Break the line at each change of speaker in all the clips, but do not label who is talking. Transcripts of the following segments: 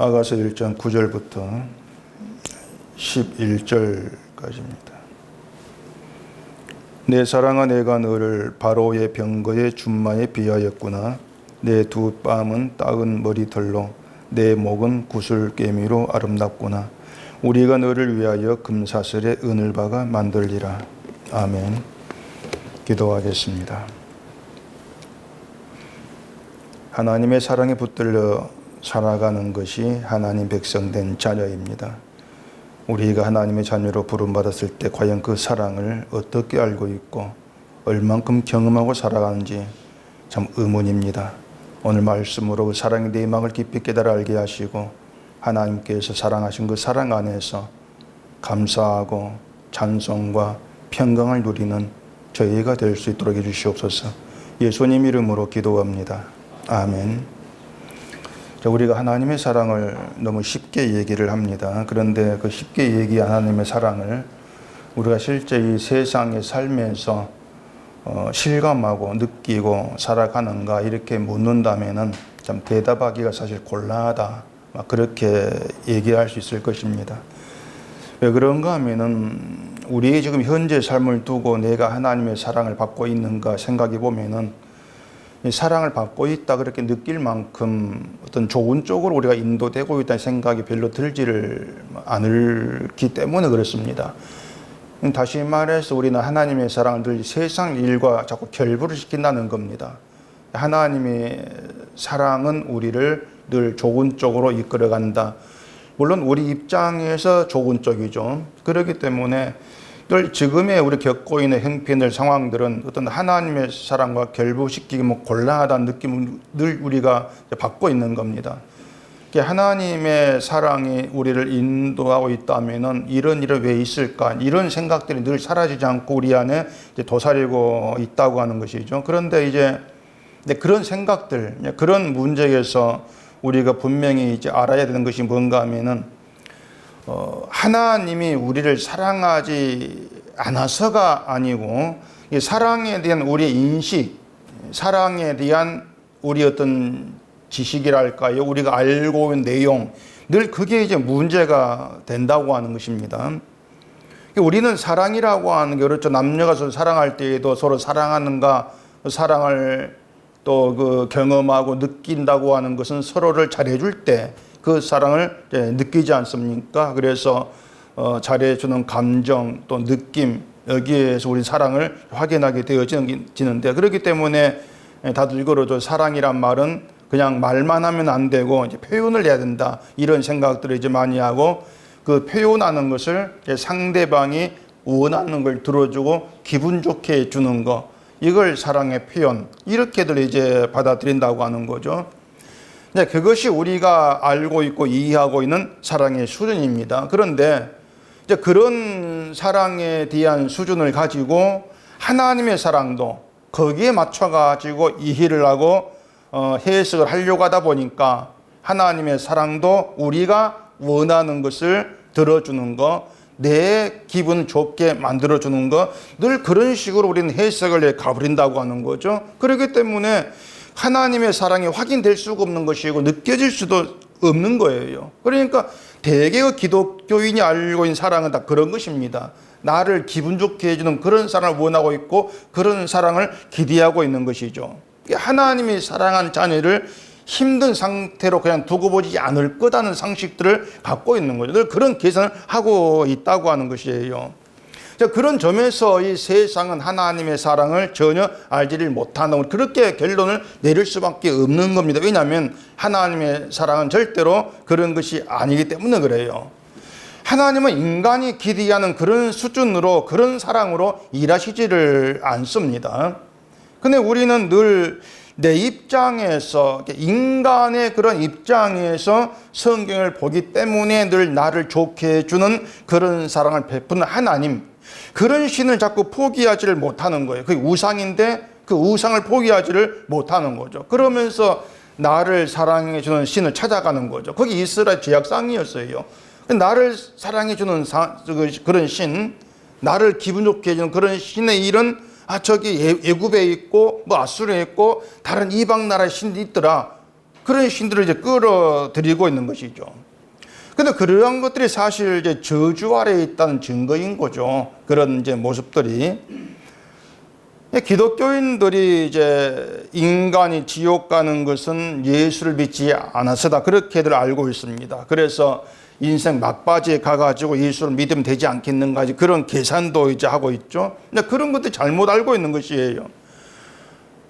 아가서 1장 9절부터 11절까지입니다. 내 사랑아, 내가 너를 바로의 병거의 준마에 비하였구나. 내 두 뺨은 따은 머리털로 내 목은 구슬깨미로 아름답구나. 우리가 너를 위하여 금사슬에 은을 만들리라. 아멘. 기도하겠습니다. 하나님의 사랑에 붙들려 살아가는 것이 하나님 백성된 자녀입니다. 우리가 하나님의 자녀로 부름받았을 때 과연 그 사랑을 어떻게 알고 있고 얼만큼 경험하고 살아가는지 참 의문입니다. 오늘 말씀으로 그 사랑의 내막을 깊이 깨달아 알게 하시고 하나님께서 사랑하신 그 사랑 안에서 감사하고 찬송과 평강을 누리는 저희가 될 수 있도록 해주시옵소서. 예수님 이름으로 기도합니다. 아멘. 우리가 하나님의 사랑을 너무 쉽게 얘기를 합니다. 그런데 그 쉽게 얘기한 하나님의 사랑을 우리가 실제 이 세상의 삶에서 실감하고 느끼고 살아가는가 이렇게 묻는다면은 참 대답하기가 사실 곤란하다, 그렇게 얘기할 수 있을 것입니다. 왜 그런가 하면은 우리의 지금 현재 삶을 두고 내가 하나님의 사랑을 받고 있는가 생각해 보면은 이 사랑을 받고 있다 그렇게 느낄 만큼 어떤 좋은 쪽으로 우리가 인도되고 있다는 생각이 별로 들지를 않기 때문에 그렇습니다. 다시 말해서 우리는 하나님의 사랑을 늘 세상 일과 자꾸 결부를 시킨다는 겁니다. 하나님의 사랑은 우리를 늘 좋은 쪽으로 이끌어간다. 물론 우리 입장에서 좋은 쪽이죠. 그렇기 때문에 늘 지금의 우리 겪고 있는 형편들 상황들은 어떤 하나님의 사랑과 결부시키기 곤란하다는 느낌을 늘 우리가 받고 있는 겁니다. 하나님의 사랑이 우리를 인도하고 있다면은 이런 일이 왜 있을까? 이런 생각들이 늘 사라지지 않고 우리 안에 도사리고 있다고 하는 것이죠. 그런데 이제 그런 생각들, 그런 문제에서 우리가 분명히 이제 알아야 되는 것이 뭔가 하면은 하나님이 우리를 사랑하지 않아서가 아니고 사랑에 대한 우리의 인식, 사랑에 대한 우리 어떤 지식이랄까요? 우리가 알고 있는 내용, 늘 그게 이제 문제가 된다고 하는 것입니다. 우리는 사랑이라고 하는 게 그렇죠. 남녀가 서로 사랑할 때에도 서로 사랑하는가, 사랑을 또 그 경험하고 느낀다고 하는 것은 서로를 잘해줄 때 그 사랑을 느끼지 않습니까? 그래서 잘해주는 감정 또 느낌, 여기에서 우리 사랑을 확인하게 되어지는데, 그렇기 때문에 다들 그러죠. 사랑이란 말은 그냥 말만 하면 안 되고 이제 표현을 해야 된다, 이런 생각들을 이제 많이 하고, 그 표현하는 것을 상대방이 원하는 걸 들어주고 기분 좋게 해주는 거, 이걸 사랑의 표현, 이렇게들 이제 받아들인다고 하는 거죠. 그것이 우리가 알고 있고 이해하고 있는 사랑의 수준입니다. 그런데 이제 그런 사랑에 대한 수준을 가지고 하나님의 사랑도 거기에 맞춰가지고 이해를 하고 해석을 하려고 하다 보니까 하나님의 사랑도 우리가 원하는 것을 들어주는 거, 내 기분 좋게 만들어주는 거, 늘 그런 식으로 우리는 해석을 가버린다고 하는 거죠. 그렇기 때문에 하나님의 사랑이 확인될 수가 없는 것이고 느껴질 수도 없는 거예요. 그러니까 대개의 기독교인이 알고 있는 사랑은 다 그런 것입니다. 나를 기분 좋게 해주는 그런 사랑을 원하고 있고 그런 사랑을 기대하고 있는 것이죠. 하나님이 사랑한 자녀를 힘든 상태로 그냥 두고 보지 않을 거라는 상식들을 갖고 있는 거죠. 늘 그런 계산을 하고 있다고 하는 것이에요. 그런 점에서 이 세상은 하나님의 사랑을 전혀 알지를 못하는, 그렇게 결론을 내릴 수밖에 없는 겁니다. 왜냐하면 하나님의 사랑은 절대로 그런 것이 아니기 때문에 그래요. 하나님은 인간이 기대하는 그런 수준으로, 그런 사랑으로 일하시지를 않습니다. 근데 우리는 늘 내 입장에서, 인간의 그런 입장에서 성경을 보기 때문에 늘 나를 좋게 해주는 그런 사랑을 베푸는 하나님, 그런 신을 자꾸 포기하지를 못하는 거예요. 그게 우상인데 그 우상을 포기하지를 못하는 거죠. 그러면서 나를 사랑해주는 신을 찾아가는 거죠. 거기 이스라엘 제약상이었어요. 나를 사랑해주는 그런 신, 나를 기분 좋게 해주는 그런 신의 일은 저기 애굽에 있고 아수르에 있고 다른 이방 나라의 신이 있더라. 그런 신들을 이제 끌어들이고 있는 것이죠. 근데 그러한 것들이 사실 이제 저주 아래에 있다는 증거인 거죠. 그런 이제 모습들이. 기독교인들이 이제 인간이 지옥 가는 것은 예수를 믿지 않아서다. 그렇게들 알고 있습니다. 그래서 인생 막바지에 가가지고 예수를 믿으면 되지 않겠는가. 그런 계산도 이제 하고 있죠. 근데 그런 것들 잘못 알고 있는 것이에요.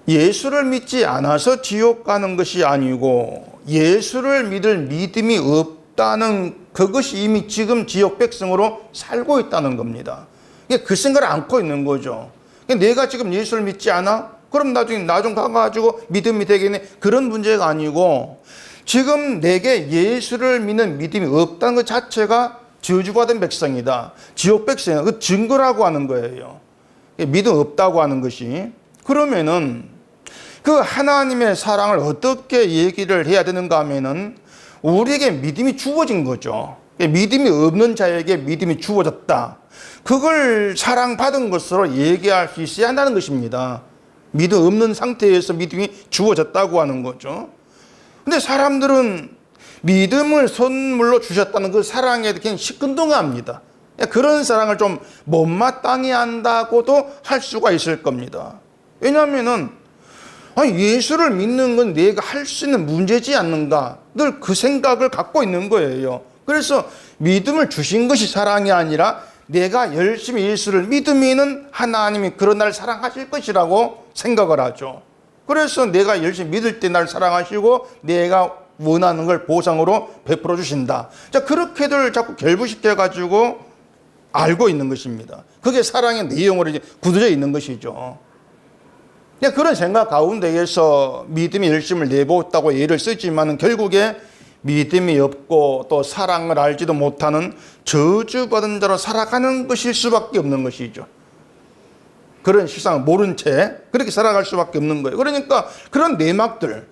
예수를 믿지 않아서 지옥 가는 것이 아니고 예수를 믿을 믿음이 없다는 그것이 이미 지금 지옥 백성으로 살고 있다는 겁니다. 그 생각을 안고 있는 거죠. 내가 지금 예수를 믿지 않아? 그럼 나중에 가가지고 믿음이 되겠네. 그런 문제가 아니고 지금 내게 예수를 믿는 믿음이 없다는 것 자체가 저주받은 백성이다. 지옥 백성이다. 그 증거라고 하는 거예요. 믿음 없다고 하는 것이. 그러면은 그 하나님의 사랑을 어떻게 얘기를 해야 되는가 하면은 우리에게 믿음이 주어진 거죠. 믿음이 없는 자에게 믿음이 주어졌다. 그걸 사랑받은 것으로 얘기할 수 있어야 한다는 것입니다. 믿음 없는 상태에서 믿음이 주어졌다고 하는 거죠. 근데 사람들은 믿음을 선물로 주셨다는 그 사랑에 그냥 시큰둥합니다. 그런 사랑을 좀 못마땅히 한다고도 할 수가 있을 겁니다. 왜냐하면은 예수를 믿는 건 내가 할 수 있는 문제지 않는가. 늘 그 생각을 갖고 있는 거예요. 그래서 믿음을 주신 것이 사랑이 아니라 내가 열심히 예수를 믿으면은 하나님이 그런 날 사랑하실 것이라고 생각을 하죠. 그래서 내가 열심히 믿을 때 날 사랑하시고 내가 원하는 걸 보상으로 베풀어 주신다. 자, 그렇게들 자꾸 결부시켜 가지고 알고 있는 것입니다. 그게 사랑의 내용으로 이제 굳어져 있는 것이죠. 그런 생각 가운데에서 믿음의 열심을 내보았다고 예를 쓰지만 결국에 믿음이 없고 또 사랑을 알지도 못하는 저주받은 자로 살아가는 것일 수밖에 없는 것이죠. 그런 실상을 모른 채 그렇게 살아갈 수밖에 없는 거예요. 그러니까 그런 내막들,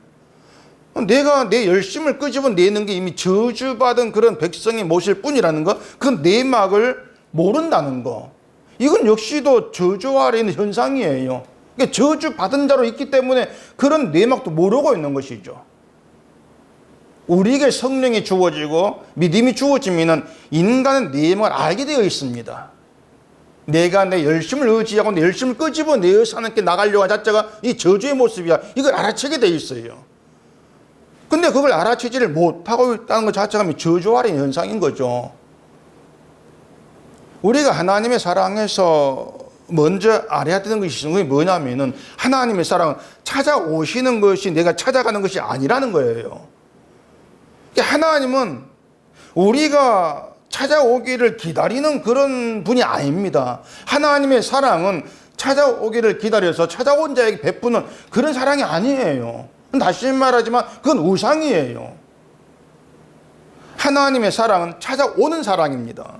내가 내 열심을 끄집어내는 게 이미 저주받은 그런 백성의 모습일 뿐이라는 거, 그 내막을 모른다는 거, 이건 역시도 저주 아래 있는 현상이에요. 그러니까 저주받은 자로 있기 때문에 그런 내막도 모르고 있는 것이죠. 우리에게 성령이 주어지고 믿음이 주어지면 인간은 내막을 알게 되어 있습니다. 내가 내 열심을 의지하고 내 열심을 끄집어내어서 하는 게 나가려고 하는 자체가 이 저주의 모습이야. 이걸 알아채게 되어 있어요. 근데 그걸 알아채지를 못하고 있다는 것 자체가 저주 아래 현상인 거죠. 우리가 하나님의 사랑에서 먼저 알아야 되는 것이 뭐냐면은 하나님의 사랑은 찾아오시는 것이 내가 찾아가는 것이 아니라는 거예요. 하나님은 우리가 찾아오기를 기다리는 그런 분이 아닙니다. 하나님의 사랑은 찾아오기를 기다려서 찾아온 자에게 베푸는 그런 사랑이 아니에요. 다시 말하지만 그건 우상이에요. 하나님의 사랑은 찾아오는 사랑입니다.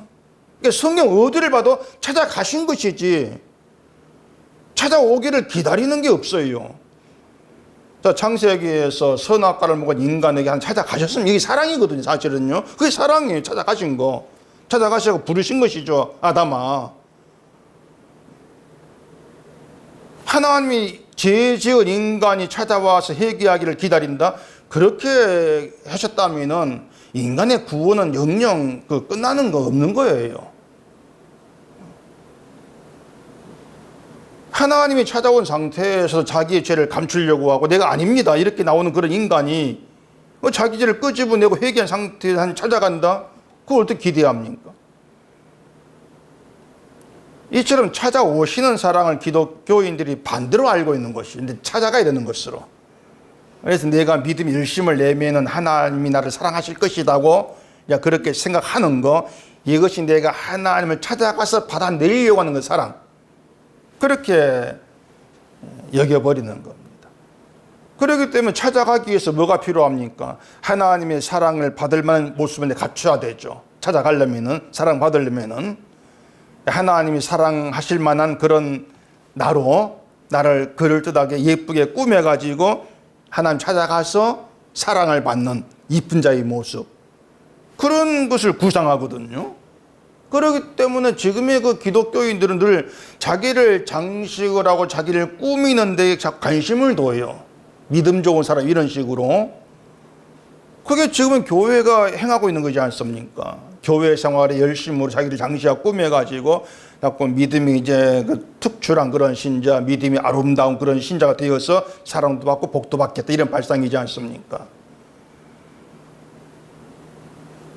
성경 어디를 봐도 찾아가신 것이지 찾아오기를 기다리는 게 없어요. 자, 창세기에서 선악과를 먹은 인간에게 찾아가셨으면 이게 사랑이거든요. 사실은요. 그게 사랑이에요. 찾아가신 거. 찾아가시고 부르신 것이죠. 아담아. 하나님이 죄 지은 인간이 찾아와서 회개하기를 기다린다. 그렇게 하셨다면은 인간의 구원은 영영 끝나는 거 없는 거예요. 하나님이 찾아온 상태에서 자기의 죄를 감추려고 하고 내가 아닙니다 이렇게 나오는 그런 인간이 자기 죄를 끄집어내고 회개한 상태에서 찾아간다? 그걸 어떻게 기대합니까? 이처럼 찾아오시는 사랑을 기독교인들이 반대로 알고 있는 것인데 찾아가야 되는 것으로. 그래서 내가 믿음의 열심을 내면은 하나님이 나를 사랑하실 것이라고 그렇게 생각하는 거, 이것이 내가 하나님을 찾아가서 받아내려고 하는 그 사랑, 그렇게 여겨버리는 겁니다. 그렇기 때문에 찾아가기 위해서 뭐가 필요합니까? 하나님의 사랑을 받을 만한 모습을 갖춰야 되죠. 찾아가려면은, 사랑받으려면은 하나님이 사랑하실 만한 그런 나로 나를 그럴듯하게 예쁘게 꾸며가지고 하나님 찾아가서 사랑을 받는 이쁜 자의 모습, 그런 것을 구상하거든요. 그렇기 때문에 지금의 그 기독교인들은 늘 자기를 장식을 하고 자기를 꾸미는 데 관심을 둬요. 믿음 좋은 사람 이런 식으로. 그게 지금은 교회가 행하고 있는 거지 않습니까? 교회 생활에 열심으로 자기를 장시하고 꾸며가지고 자꾸 믿음이 이제 그 특출한 그런 신자, 믿음이 아름다운 그런 신자가 되어서 사랑도 받고 복도 받겠다 이런 발상이지 않습니까?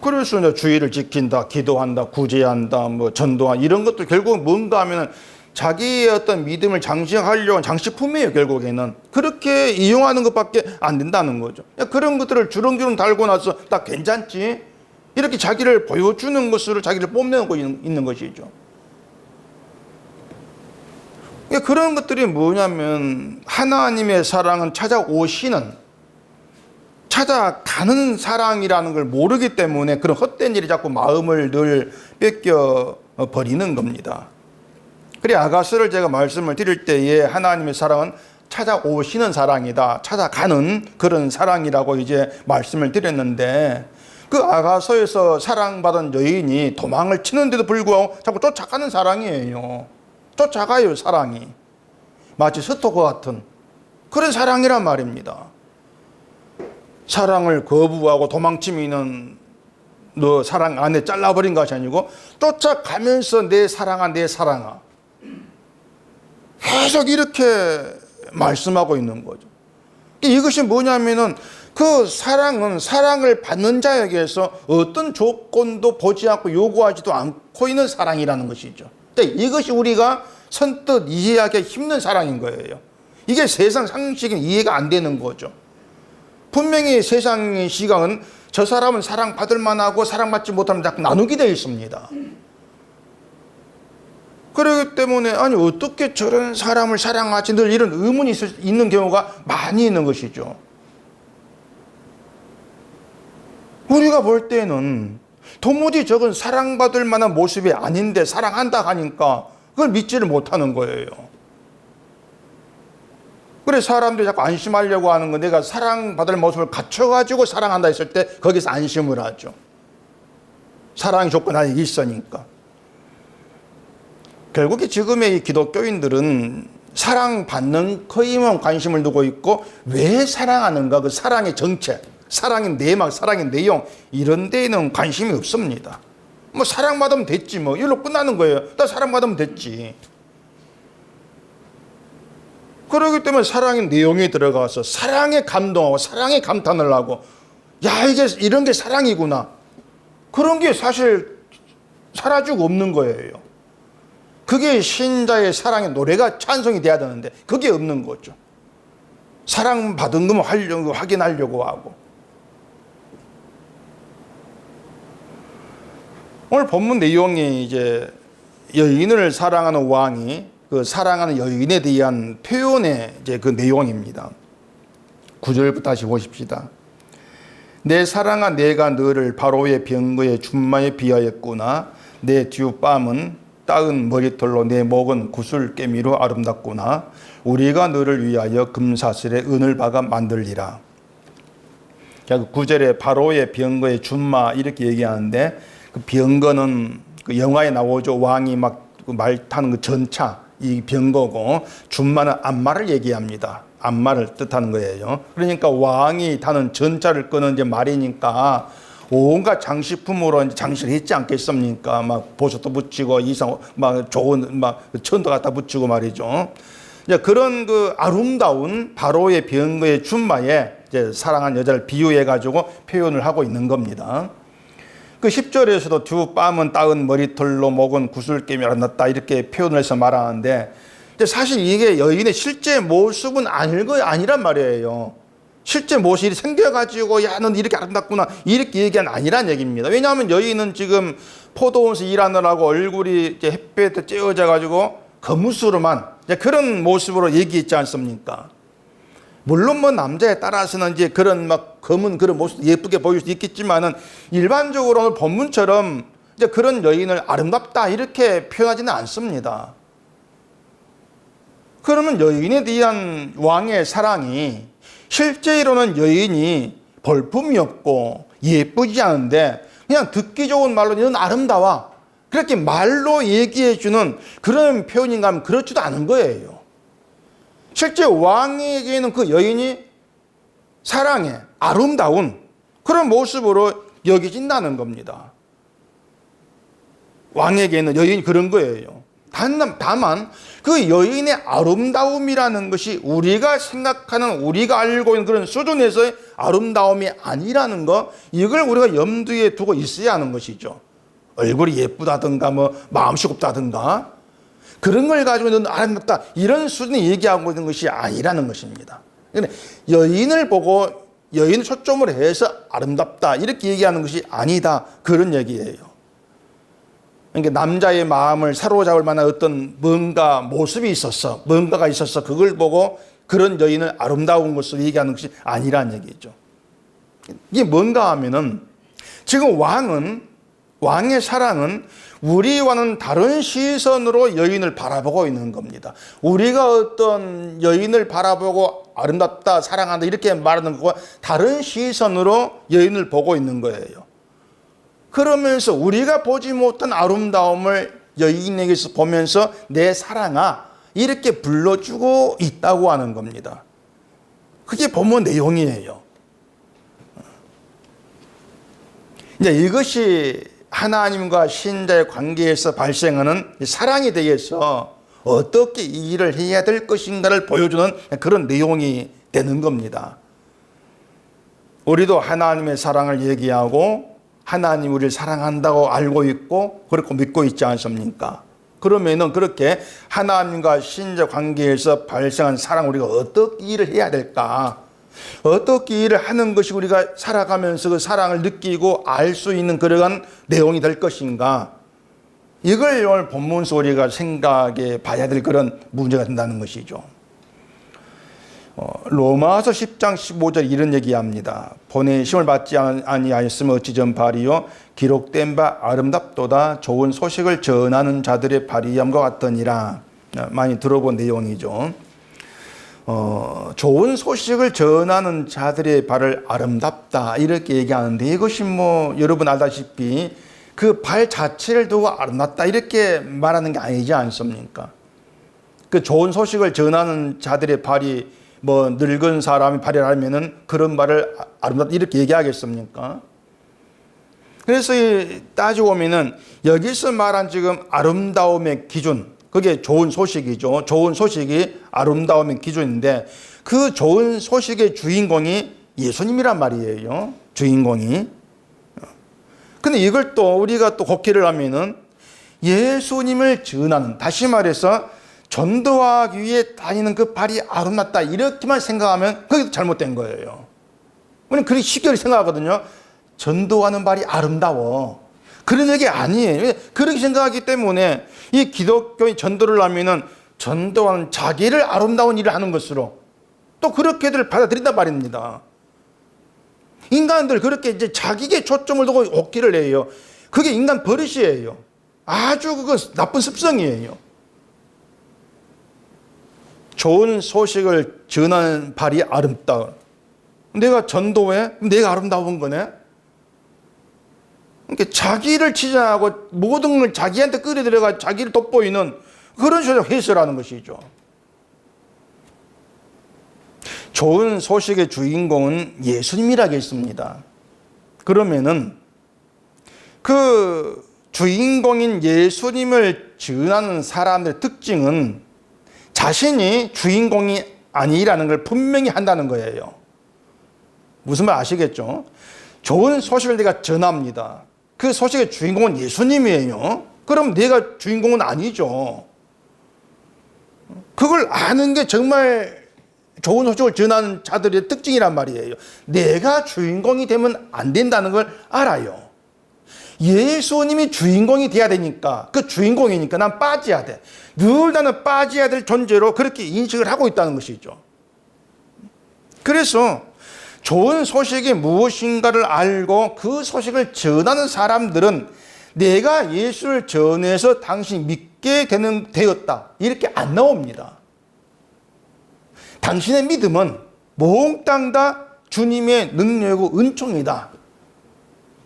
그래서 이제 주의를 지킨다, 기도한다, 구제한다, 뭐 전도한 이런 것도 결국 뭔가 하면은 자기의 어떤 믿음을 장식하려고 하는 장식품이에요. 결국에는 그렇게 이용하는 것밖에 안 된다는 거죠. 그런 것들을 주렁주렁 달고 나서 딱 괜찮지 이렇게 자기를 보여주는 것으로 자기를 뽐내고 있는 것이죠. 그런 것들이 뭐냐면 하나님의 사랑은 찾아가는 사랑이라는 걸 모르기 때문에 그런 헛된 일이 자꾸 마음을 늘 뺏겨 버리는 겁니다. 그래 아가서를 제가 말씀을 드릴 때에 하나님의 사랑은 찾아오시는 사랑이다. 찾아가는 그런 사랑이라고 이제 말씀을 드렸는데 그 아가서에서 사랑받은 여인이 도망을 치는데도 불구하고 자꾸 쫓아가는 사랑이에요. 쫓아가요 사랑이. 마치 스토커 같은 그런 사랑이란 말입니다. 사랑을 거부하고 도망치면은 너 사랑 안에 잘라버린 것이 아니고 쫓아가면서 내 사랑아 내 사랑아 계속 이렇게 말씀하고 있는 거죠. 이것이 뭐냐면은 그 사랑은 사랑을 받는 자에게서 어떤 조건도 보지 않고 요구하지도 않고 있는 사랑이라는 것이죠. 이것이 우리가 선뜻 이해하기 힘든 사랑인 거예요. 이게 세상 상식은 이해가 안 되는 거죠. 분명히 세상의 시각은 저 사람은 사랑받을 만하고 사랑받지 못하면 자꾸 나누게 되어 있습니다. 그렇기 때문에 아니 어떻게 저런 사람을 사랑하지 늘 이런 의문이 있는 경우가 많이 있는 것이죠. 우리가 볼 때는 도무지 저건 사랑받을 만한 모습이 아닌데 사랑한다 하니까 그걸 믿지를 못하는 거예요. 그래 사람들이 자꾸 안심하려고 하는 건 내가 사랑받을 모습을 갖춰가지고 사랑한다 했을 때 거기서 안심을 하죠. 사랑의 조건 안에 있으니까. 결국에 지금의 이 기독교인들은 사랑받는 거에만 관심을 두고 있고 왜 사랑하는가 그 사랑의 정체, 사랑의 내막, 사랑의 내용 이런 데에는 관심이 없습니다. 뭐 사랑받으면 됐지 뭐 이걸로 끝나는 거예요. 나 사랑받으면 됐지. 그렇기 때문에 사랑의 내용에 들어가서 사랑에 감동하고 사랑에 감탄을 하고 야 이게 이런 게 사랑이구나. 그런 게 사실 사라지고 없는 거예요. 그게 신자의 사랑의 노래가 찬송이 돼야 되는데 그게 없는 거죠. 사랑받은 것만 하려고 확인하려고 하고. 오늘 본문 내용이 이제 여인을 사랑하는 왕이 그 사랑하는 여인에 대한 표현의 이제 그 내용입니다. 9절부터 다시 보십시다. 내 사랑아 내가 너를 바로의 병거의 준마에 비하였구나. 내 뒷밤은 따은 머리털로 내 목은 구슬깨미로 아름답구나. 우리가 너를 위하여 금사슬에 은을 박아 만들리라. 9절에 바로의 병거의 준마 이렇게 얘기하는데 그 병거는 그 영화에 나오죠. 왕이 막 말 타는 그 전차 이 병거고 준마는 안마를 얘기합니다. 안마를 뜻하는 거예요. 그러니까 왕이 타는 전차를 끄는 이제 말이니까 온갖 장식품으로 이제 장식을 했지 않겠습니까? 막 보석도 붙이고 이상 막 좋은 막 천도 갖다 붙이고 말이죠. 이제 그런 그 아름다운 바로의 병거의 준마에 이제 사랑한 여자를 비유해 가지고 표현을 하고 있는 겁니다. 그 10절에서도 뒷밤은 따은 머리털로 목은 구슬깨미 아름답다 이렇게 표현을 해서 말하는데 사실 이게 여인의 실제 모습은 아니란 말이에요. 실제 모습이 생겨가지고 야 넌 이렇게 아름답구나 이렇게 얘기한 아니란 얘기입니다. 왜냐하면 여인은 지금 포도원에서 일하느라고 얼굴이 이제 햇볕에 쬐어져 가지고 거무스름한 그런 모습으로 얘기했지 않습니까? 물론 뭐 남자에 따라서는 이제 그런 막 검은 그런 모습 예쁘게 보일 수 있겠지만은 일반적으로는 본문처럼 이제 그런 여인을 아름답다 이렇게 표현하지는 않습니다. 그러면 여인에 대한 왕의 사랑이 실제로는 여인이 볼품이 없고 예쁘지 않은데 그냥 듣기 좋은 말로 넌 아름다워 그렇게 말로 얘기해 주는 그런 표현인가 하면 그렇지도 않은 거예요. 실제 왕에게는 그 여인이 사랑해, 아름다운 그런 모습으로 여겨진다는 겁니다. 왕에게는 여인이 그런 거예요. 다만 그 여인의 아름다움이라는 것이 우리가 생각하는, 우리가 알고 있는 그런 수준에서의 아름다움이 아니라는 거, 이걸 우리가 염두에 두고 있어야 하는 것이죠. 얼굴이 예쁘다든가 마음이 곱다든가 그런 걸 가지고 넌 아름답다 이런 수준이 얘기하고 있는 것이 아니라는 것입니다. 여인을 보고 여인을 초점으로 해서 아름답다 이렇게 얘기하는 것이 아니다, 그런 얘기예요. 그러니까 남자의 마음을 사로잡을 만한 어떤 모습이 있었어, 뭔가가 있었어, 그걸 보고 그런 여인을 아름다운 것으로 얘기하는 것이 아니라는 얘기죠. 이게 뭔가 하면은 지금 왕의 사랑은 우리와는 다른 시선으로 여인을 바라보고 있는 겁니다. 우리가 어떤 여인을 바라보고 아름답다, 사랑한다 이렇게 말하는 것과 다른 시선으로 여인을 보고 있는 거예요. 그러면서 우리가 보지 못한 아름다움을 여인에게서 보면서 내 사랑아 이렇게 불러주고 있다고 하는 겁니다. 그게 본문 내용이에요. 이제 이것이 하나님과 신자의 관계에서 발생하는 사랑에 대해서 어떻게 이 일을 해야 될 것인가를 보여주는 그런 내용이 되는 겁니다. 우리도 하나님의 사랑을 얘기하고 하나님 우리를 사랑한다고 알고 있고 그렇게 믿고 있지 않습니까? 그러면은 그렇게 하나님과 신자 관계에서 발생한 사랑, 우리가 어떻게 일을 해야 될까? 어떻게 일을 하는 것이 우리가 살아가면서 그 사랑을 느끼고 알 수 있는 그러한 내용이 될 것인가? 이걸 오늘 본문에서 우리가 생각해 봐야 될 그런 문제가 된다는 것이죠. 로마서 10장 15절 이런 얘기합니다. 보내심을 받지 아니하였으면 어찌 전 발이요 기록된 바 아름답도다 좋은 소식을 전하는 자들의 발이함과 같으니라. 많이 들어본 내용이죠. 좋은 소식을 전하는 자들의 발을 아름답다 이렇게 얘기하는데, 이것이 여러분 알다시피 그 발 자체를 두고 아름답다 이렇게 말하는 게 아니지 않습니까? 그 좋은 소식을 전하는 자들의 발이 늙은 사람이 발이라면은 그런 발을 아름답다 이렇게 얘기하겠습니까? 그래서 따지고 보면은 여기서 말한 지금 아름다움의 기준, 그게 좋은 소식이죠. 좋은 소식이 아름다움의 기준인데 그 좋은 소식의 주인공이 예수님이란 말이에요. 주인공이. 근데 이걸 또 우리가 또 곡해를 하면은 예수님을 전하는, 다시 말해서 전도하기 위해 다니는 그 발이 아름답다 이렇게만 생각하면 그게 잘못된 거예요. 우리는 그렇게 쉽게 생각하거든요. 전도하는 발이 아름다워. 그런 얘기 아니에요. 그렇게 생각하기 때문에 이 기독교인 전도를 하면은 전도하는 자기를 아름다운 일을 하는 것으로 또 그렇게들 받아들인단 말입니다. 인간들 그렇게 이제 자기에게 초점을 두고 옥기를 해요. 그게 인간 버릇이에요. 아주 그거 나쁜 습성이에요. 좋은 소식을 전하는 발이 아름다워. 내가 전도해? 내가 아름다운 거네? 그러니까 자기를 치장하고 모든 걸 자기한테 끌어들여가 자기를 돋보이는 그런 식으로 해설하는 것이죠. 좋은 소식의 주인공은 예수님이라겠습니다. 그러면은 그 주인공인 예수님을 전하는 사람들의 특징은 자신이 주인공이 아니라는 걸 분명히 한다는 거예요. 무슨 말 아시겠죠? 좋은 소식을 내가 전합니다. 그 소식의 주인공은 예수님이에요. 그럼 내가 주인공은 아니죠. 그걸 아는 게 정말 좋은 소식을 전하는 자들의 특징이란 말이에요. 내가 주인공이 되면 안 된다는 걸 알아요. 예수님이 주인공이 돼야 되니까, 그 주인공이니까 난 빠져야 돼. 늘 나는 빠져야 될 존재로 그렇게 인식을 하고 있다는 것이죠. 그래서 좋은 소식이 무엇인가를 알고 그 소식을 전하는 사람들은 내가 예수를 전해서 당신이 믿게 되었다 이렇게 안 나옵니다. 당신의 믿음은 몽땅 다 주님의 능력이고 은총이다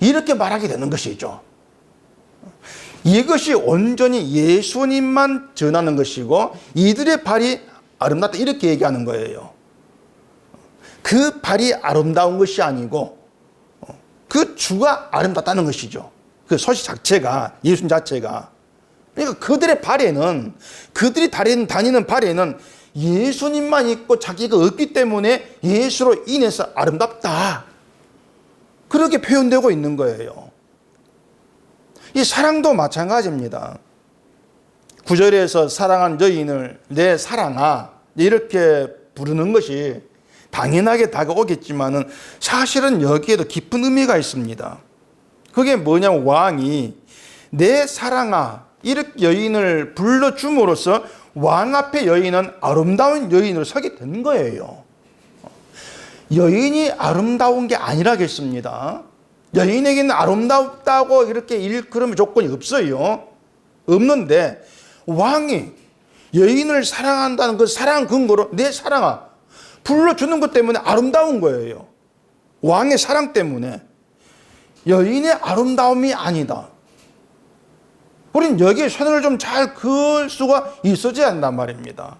이렇게 말하게 되는 것이죠. 이것이 온전히 예수님만 전하는 것이고 이들의 발이 아름답다 이렇게 얘기하는 거예요. 그 발이 아름다운 것이 아니고 그 주가 아름답다는 것이죠. 그 소식 자체가, 예수님 자체가. 그러니까 그들의 발에는, 그들이 다니는 발에는 예수님만 있고 자기가 없기 때문에 예수로 인해서 아름답다. 그렇게 표현되고 있는 거예요. 이 사랑도 마찬가지입니다. 9절에서 사랑한 여인을 내 사랑아 이렇게 부르는 것이 당연하게 다가오겠지만은 사실은 여기에도 깊은 의미가 있습니다. 그게 뭐냐면 왕이 내 사랑아 이렇게 여인을 불러줌으로써 왕 앞에 여인은 아름다운 여인으로 서게 된 거예요. 여인이 아름다운 게 아니라겠습니다. 여인에게는 아름답다고 이렇게 일컬으면 조건이 없어요. 없는데 왕이 여인을 사랑한다는 그 사랑 근거로 내 사랑아 불러주는 것 때문에 아름다운 거예요. 왕의 사랑 때문에. 여인의 아름다움이 아니다. 우린 여기에 선을 좀 잘 그을 수가 있어야 한단 말입니다.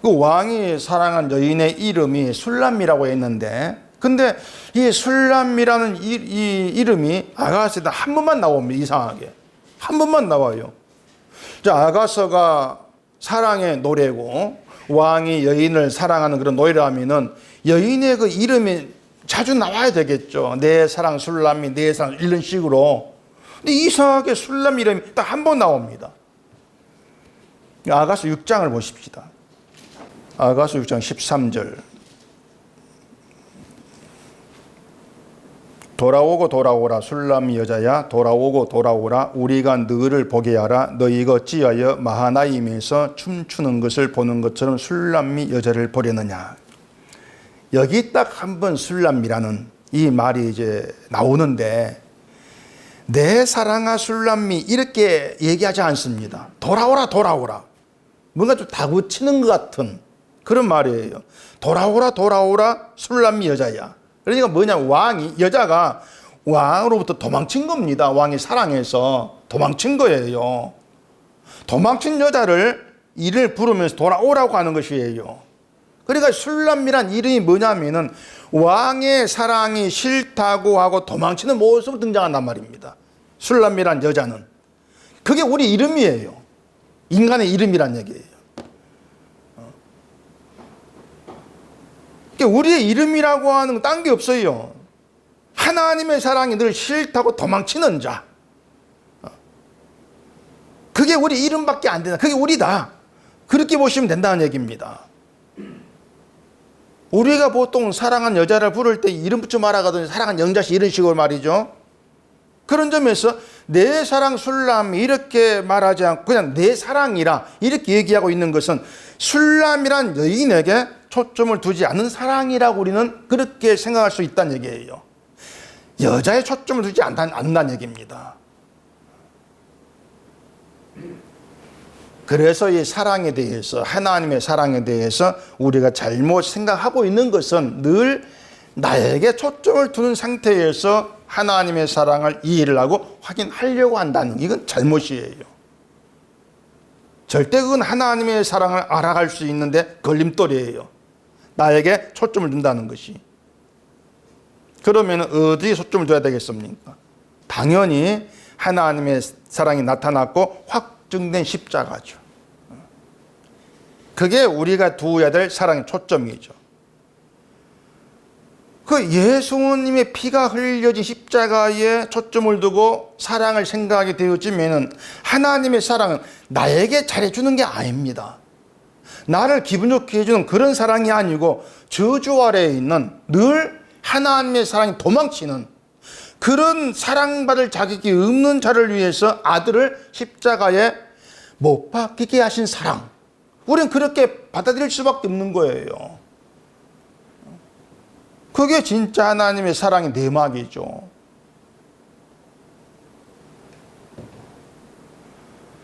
그 왕이 사랑한 여인의 이름이 술람이라고 했는데, 근데 이 술람이라는 이 이름이 아가서에다 한 번만 나옵니다. 이상하게. 한 번만 나와요. 아가서가 사랑의 노래고 왕이 여인을 사랑하는 그런 노래라면은 여인의 그 이름이 자주 나와야 되겠죠. 내 사랑 술람이, 내 사랑 이런 식으로. 근데 이상하게 술람 이름이 딱 한 번 나옵니다. 아가서 6장을 보십시다. 아가서 6장 13절. 돌아오고 돌아오라 술람 여자야 돌아오고 돌아오라 우리가 너를 보게 하라 너희가 어찌하여 마하나임에서 춤추는 것을 보는 것처럼 술람미 여자를 보려느냐. 여기 딱 한 번 술람미라는 이 말이 이제 나오는데 내 사랑아 술람미 이렇게 얘기하지 않습니다. 돌아오라 돌아오라. 뭔가 좀 다구치는 것 같은 그런 말이에요. 돌아오라 돌아오라 술람미 여자야. 그러니까 뭐냐, 왕이, 여자가 왕으로부터 도망친 겁니다. 왕이 사랑해서 도망친 거예요. 도망친 여자를 이를 부르면서 돌아오라고 하는 것이에요. 그러니까 술람미란 이름이 뭐냐면은 왕의 사랑이 싫다고 하고 도망치는 모습으로 등장한단 말입니다. 술람미란 여자는. 그게 우리 이름이에요. 인간의 이름이란 얘기예요. 우리의 이름이라고 하는 건 딴 게 없어요. 하나님의 사랑이 늘 싫다고 도망치는 자. 그게 우리 이름밖에 안 된다. 그게 우리다. 그렇게 보시면 된다는 얘기입니다. 우리가 보통 사랑한 여자를 부를 때 이름 붙여 말하거든요. 사랑한 영자씨 이런 식으로 말이죠. 그런 점에서 내 사랑 술람 이렇게 말하지 않고 그냥 내 사랑이라 이렇게 얘기하고 있는 것은 술람이란 여인에게 초점을 두지 않는 사랑이라고 우리는 그렇게 생각할 수 있다는 얘기예요. 여자에 초점을 두지 않는다는 얘기입니다. 그래서 이 사랑에 대해서, 하나님의 사랑에 대해서 우리가 잘못 생각하고 있는 것은 늘 나에게 초점을 두는 상태에서 하나님의 사랑을 이해를 하고 확인하려고 한다는, 이건 잘못이에요. 절대 그건 하나님의 사랑을 알아갈 수 있는데 걸림돌이에요. 나에게 초점을 둔다는 것이. 그러면 어디에 초점을 둬야 되겠습니까? 당연히 하나님의 사랑이 나타났고 확증된 십자가죠. 그게 우리가 두어야 될 사랑의 초점이죠. 그 예수님의 피가 흘려진 십자가에 초점을 두고 사랑을 생각하게 되어지면은 하나님의 사랑은 나에게 잘해주는 게 아닙니다. 나를 기분 좋게 해주는 그런 사랑이 아니고 저주 아래에 있는 늘 하나님의 사랑이 도망치는 그런 사랑받을 자격이 없는 자를 위해서 아들을 십자가에 못 박히게 하신 사랑. 우리는 그렇게 받아들일 수밖에 없는 거예요. 그게 진짜 하나님의 사랑의 내막이죠.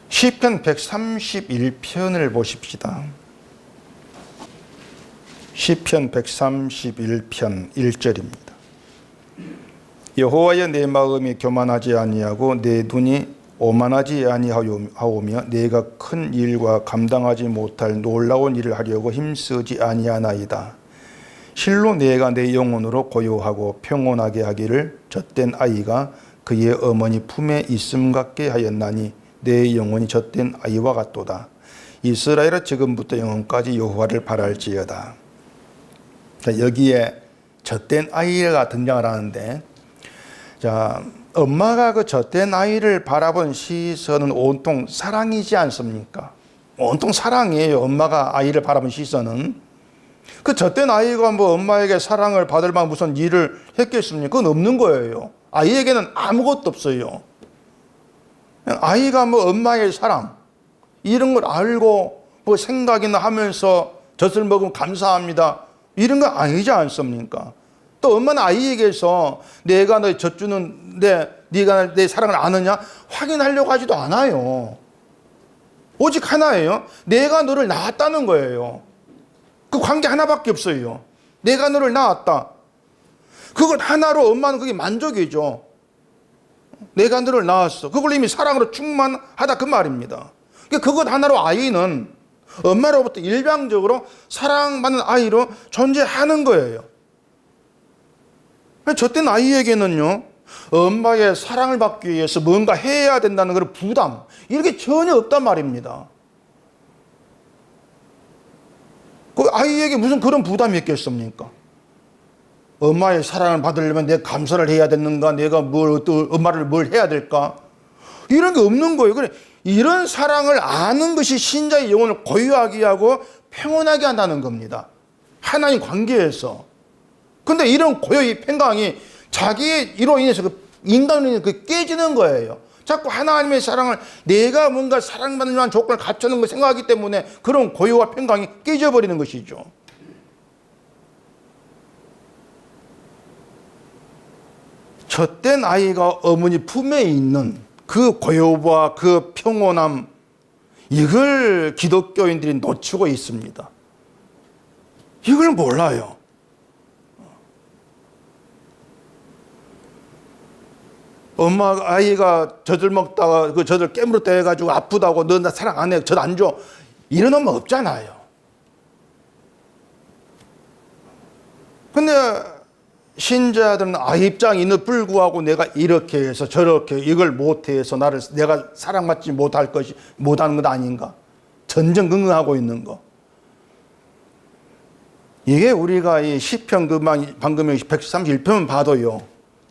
시편 131편을 보십시다. 시편 131편 1절입니다. 여호와여 내 마음이 교만하지 아니하고 내 눈이 오만하지 아니하오며 내가 큰 일과 감당하지 못할 놀라운 일을 하려고 힘쓰지 아니하나이다. 실로 내가 내 영혼으로 고요하고 평온하게 하기를 젖된 아이가 그의 어머니 품에 있음 같게 하였나니 내 영혼이 젖된 아이와 같도다. 이스라엘은 지금부터 영원까지 여호와를 바랄지어다. 여기에 젖된 아이가 등장을 하는데, 자, 엄마가 그 젖된 아이를 바라본 시선은 온통 사랑이지 않습니까? 온통 사랑이에요. 엄마가 아이를 바라본 시선은. 그 젖된 아이가 뭐 엄마에게 사랑을 받을 만한 무슨 일을 했겠습니까? 그건 없는 거예요. 아이에게는 아무것도 없어요. 아이가 뭐 엄마의 사랑 이런 걸 알고 뭐 생각이나 하면서 젖을 먹으면 감사합니다 이런 거 아니지 않습니까? 또 엄마는 아이에게서 내가 너 젖 주는데 네가 내 사랑을 아느냐 확인하려고 하지도 않아요. 오직 하나예요. 내가 너를 낳았다는 거예요. 그 관계 하나밖에 없어요. 내가 너를 낳았다. 그걸 하나로 엄마는 그게 만족이죠. 내가 너를 낳았어. 그걸 이미 사랑으로 충만하다 그 말입니다. 그것 하나로 아이는 엄마로부터 일방적으로 사랑받는 아이로 존재하는 거예요. 저땐 아이에게는요, 엄마의 사랑을 받기 위해서 뭔가 해야 된다는 그런 부담, 이렇게 전혀 없단 말입니다. 그 아이에게 무슨 그런 부담이 있겠습니까? 엄마의 사랑을 받으려면 내가 감사를 해야 되는가? 내가 엄마를 뭘 해야 될까? 이런 게 없는 거예요. 그래, 이런 사랑을 아는 것이 신자의 영혼을 고요하게 하고 평온하게 한다는 겁니다. 하나님 관계에서. 근데 이런 고요의 평강이 자기로 인해서 인간으로 깨지는 거예요. 자꾸 하나님의 사랑을 내가 뭔가 사랑받는 만한 조건을 갖추는 걸 생각하기 때문에 그런 고요와 평강이 깨져버리는 것이죠. 젖된 아이가 어머니 품에 있는 그 고요와 그 평온함, 이걸 기독교인들이 놓치고 있습니다. 이걸 몰라요. 아이가 젖을 먹다가 그 젖을 깨물었다 해가지고 아프다고 너 나 사랑 안 해, 젖 안 줘, 이런 엄마 없잖아요. 근데 신자들은 아이 입장에는 불구하고 내가 이렇게 해서 저렇게 이걸 못해서 내가 사랑받지 못하는 것 아닌가? 전전긍긍하고 있는 거. 이게 우리가 이 시편 방금 131편 봐도요,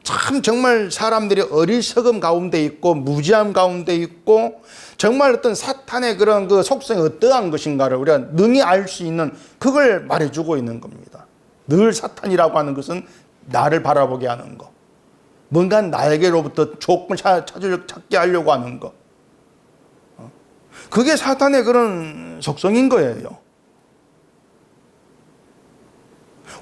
참 정말 사람들이 어리석음 가운데 있고 무지함 가운데 있고 정말 어떤 사탄의 그런 그 속성이 어떠한 것인가를 우리가 능히 알 수 있는 그걸 말해주고 있는 겁니다. 늘 사탄이라고 하는 것은 나를 바라보게 하는 거, 뭔가 나에게로부터 조건을 찾게 하려고 하는 거, 그게 사탄의 그런 속성인 거예요.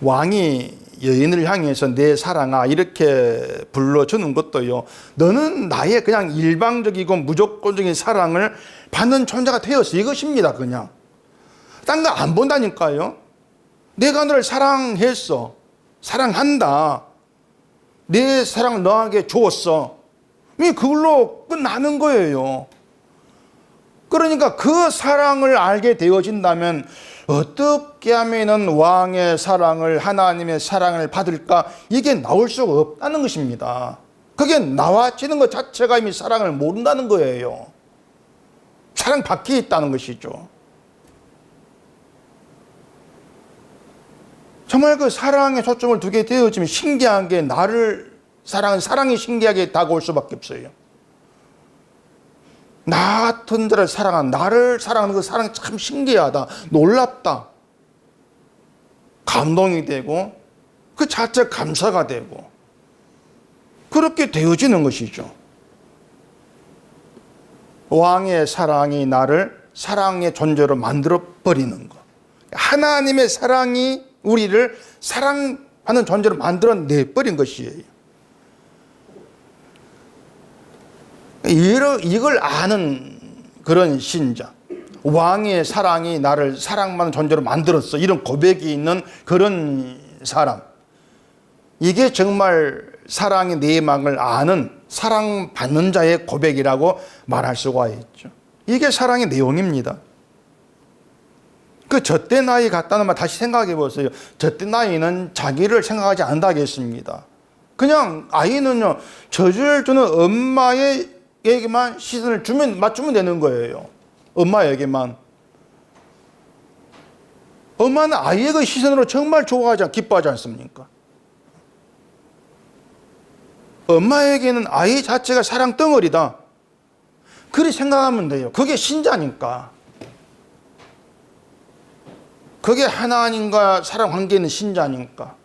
왕이 여인을 향해서 내 사랑아 이렇게 불러주는 것도요, 너는 나의 그냥 일방적이고 무조건적인 사랑을 받는 존재가 되었어, 이것입니다. 그냥 딴 거 안 본다니까요. 내가 너를 사랑했어, 사랑한다, 내 사랑을 너에게 주었어, 그걸로 끝나는 거예요. 그러니까 그 사랑을 알게 되어진다면 어떻게 하면은 왕의 사랑을, 하나님의 사랑을 받을까, 이게 나올 수가 없다는 것입니다. 그게 나와지는 것 자체가 이미 사랑을 모른다는 거예요. 사랑 밖에 있다는 것이죠. 정말 그 사랑에 초점을 두게 되어지면 신기한 게 사랑이 신기하게 다가올 수밖에 없어요. 나 같은 자를 사랑한, 나를 사랑하는 그 사랑이 참 신기하다, 놀랍다, 감동이 되고 그 자체 감사가 되고 그렇게 되어지는 것이죠. 왕의 사랑이 나를 사랑의 존재로 만들어 버리는 것, 하나님의 사랑이 우리를 사랑하는 존재로 만들어 내버린 것이에요. 이걸 아는 그런 신자, 왕의 사랑이 나를 사랑받는 존재로 만들었어, 이런 고백이 있는 그런 사람, 이게 정말 사랑의 내막을 아는 사랑받는 자의 고백이라고 말할 수가 있죠. 이게 사랑의 내용입니다. 그 젖된 아이 같다는 말 다시 생각해 보세요. 젖된 아이는 자기를 생각하지 않는다겠습니다. 그냥 아이는요, 젖을 주는 엄마에게만 시선을 맞추면 되는 거예요. 엄마에게만. 엄마는 아이의 그 시선으로 정말 기뻐하지 않습니까? 엄마에게는 아이 자체가 사랑 덩어리다. 그렇게 생각하면 돼요. 그게 신자니까. 그게 하나님과 사랑 관계에 있는 신자니까.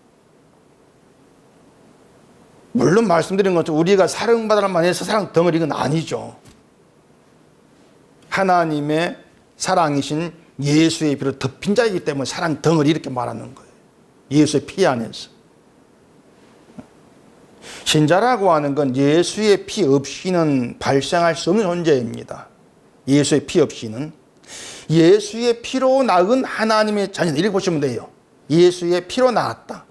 물론 말씀드린 것처럼 우리가 사랑받으라만 해서 사랑 덩어리는 아니죠. 하나님의 사랑이신 예수의 피로 덮인 자이기 때문에 사랑 덩어리 이렇게 말하는 거예요. 예수의 피 안에서. 신자라고 하는 건 예수의 피 없이는 발생할 수 없는 존재입니다. 예수의 피 없이는. 예수의 피로 낳은 하나님의 자녀. 이렇게 보시면 돼요. 예수의 피로 낳았다.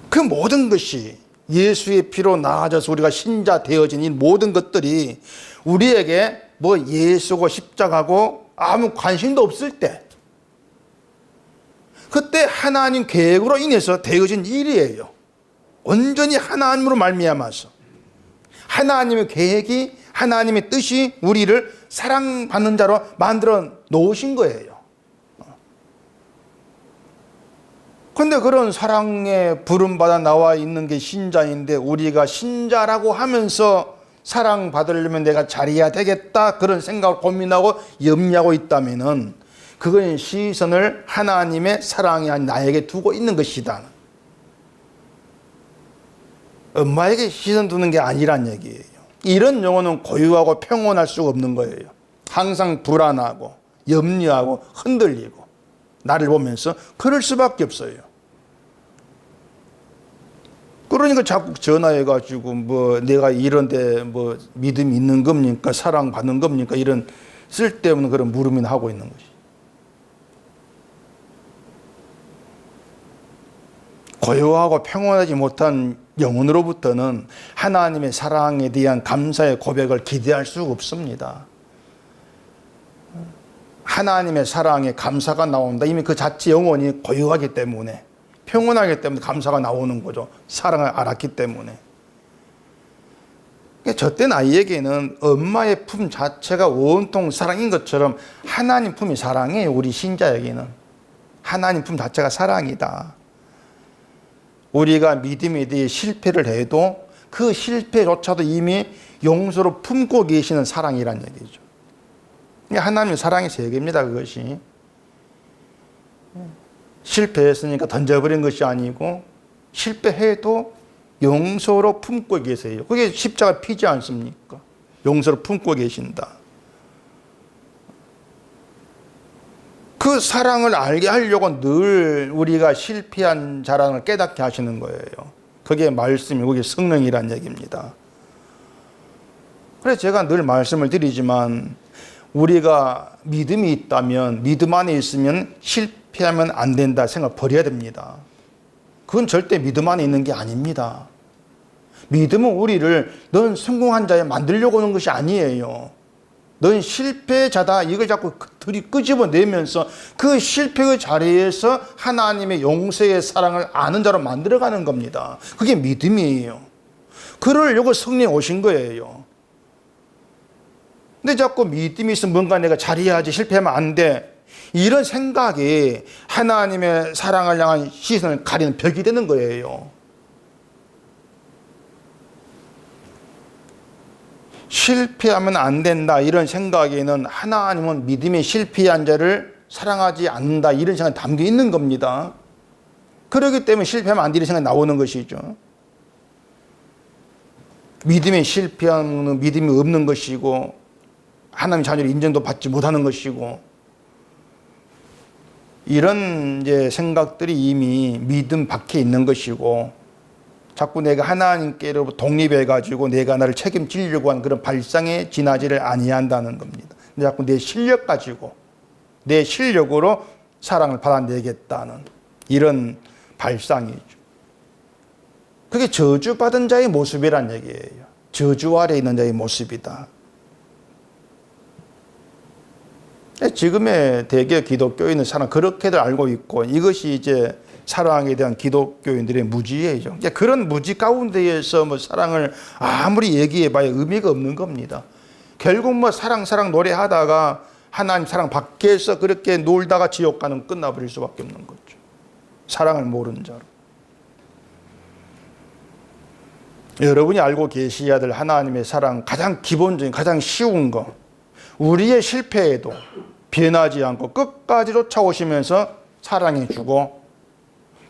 그 모든 것이 예수의 피로 나아져서 우리가 신자 되어진 이 모든 것들이 우리에게 뭐 예수고 십자가고 아무 관심도 없을 때, 그때 하나님 계획으로 인해서 되어진 일이에요. 온전히 하나님으로 말미암아서 하나님의 계획이, 하나님의 뜻이 우리를 사랑받는 자로 만들어 놓으신 거예요. 근데 그런 사랑에 부름받아 나와 있는 게 신자인데, 우리가 신자라고 하면서 사랑받으려면 내가 잘해야 되겠다 그런 생각을 고민하고 염려하고 있다면은 그건 시선을 하나님의 사랑이 아닌 나에게 두고 있는 것이다. 엄마에게 시선 두는 게 아니란 얘기예요. 이런 영혼은 고요하고 평온할 수가 없는 거예요. 항상 불안하고 염려하고 흔들리고 나를 보면서 그럴 수밖에 없어요. 그러니까 자꾸 전화해가지고 뭐 내가 이런데 뭐 믿음이 있는 겁니까? 사랑받는 겁니까? 이런 쓸데없는 그런 물음이나 하고 있는 것이. 고요하고 평온하지 못한 영혼으로부터는 하나님의 사랑에 대한 감사의 고백을 기대할 수가 없습니다. 하나님의 사랑에 감사가 나온다. 이미 그 자체 영혼이 고요하기 때문에, 평온하기 때문에 감사가 나오는 거죠. 사랑을 알았기 때문에. 젖된 아이에게는 엄마의 품 자체가 온통 사랑인 것처럼 하나님 품이 사랑이에요. 우리 신자에게는 하나님 품 자체가 사랑이다. 우리가 믿음에 대해 실패를 해도 그 실패조차도 이미 용서로 품고 계시는 사랑이란 얘기죠. 하나님의 사랑의 세계입니다. 그것이 실패했으니까 던져버린 것이 아니고 실패해도 용서로 품고 계세요. 그게 십자가 피지 않습니까? 용서로 품고 계신다. 그 사랑을 알게 하려고 늘 우리가 실패한 자랑을 깨닫게 하시는 거예요. 그게 말씀이, 그게 성령이란 얘기입니다. 그래서 제가 늘 말씀을 드리지만, 우리가 믿음이 있다면, 믿음 안에 있으면 실패하면 안 된다 생각 버려야 됩니다. 그건 절대 믿음 안에 있는 게 아닙니다. 믿음은 우리를 넌 성공한 자에 만들려고 하는 것이 아니에요. 넌 실패자다, 이걸 자꾸 끄집어내면서 그 실패의 자리에서 하나님의 용서의 사랑을 아는 자로 만들어가는 겁니다. 그게 믿음이에요. 그러려고 성령이 오신 거예요. 근데 자꾸 믿음이 있으면 뭔가 내가 잘해야지, 실패하면 안 돼, 이런 생각이 하나님의 사랑을 향한 시선을 가리는 벽이 되는 거예요. 실패하면 안 된다 이런 생각에는 하나님은 믿음의 실패한 자를 사랑하지 않는다 이런 생각이 담겨 있는 겁니다. 그렇기 때문에 실패하면 안 되는 생각이 나오는 것이죠. 믿음의 실패하면 믿음이 없는 것이고 하나님의 자녀를 인정도 받지 못하는 것이고, 이런 이제 생각들이 이미 믿음 밖에 있는 것이고, 자꾸 내가 하나님께로 독립해가지고 내가 나를 책임지려고 하는 그런 발상에 지나지를 아니한다는 겁니다. 자꾸 내 실력 가지고, 내 실력으로 사랑을 받아내겠다는 이런 발상이죠. 그게 저주받은 자의 모습이란 얘기예요. 저주 아래 있는 자의 모습이다. 지금의 대개 기독교인은 사랑 그렇게들 알고 있고 이것이 이제 사랑에 대한 기독교인들의 무지예요. 그런 무지 가운데에서 뭐 사랑을 아무리 얘기해봐야 의미가 없는 겁니다. 결국 뭐 사랑 노래하다가 하나님 사랑 밖에서 그렇게 놀다가 지옥 가는 끝나버릴 수밖에 없는 거죠. 사랑을 모르는 자로. 여러분이 알고 계셔야 될 하나님의 사랑 가장 기본적인 가장 쉬운 거, 우리의 실패에도 변하지 않고 끝까지 쫓아오시면서 사랑해 주고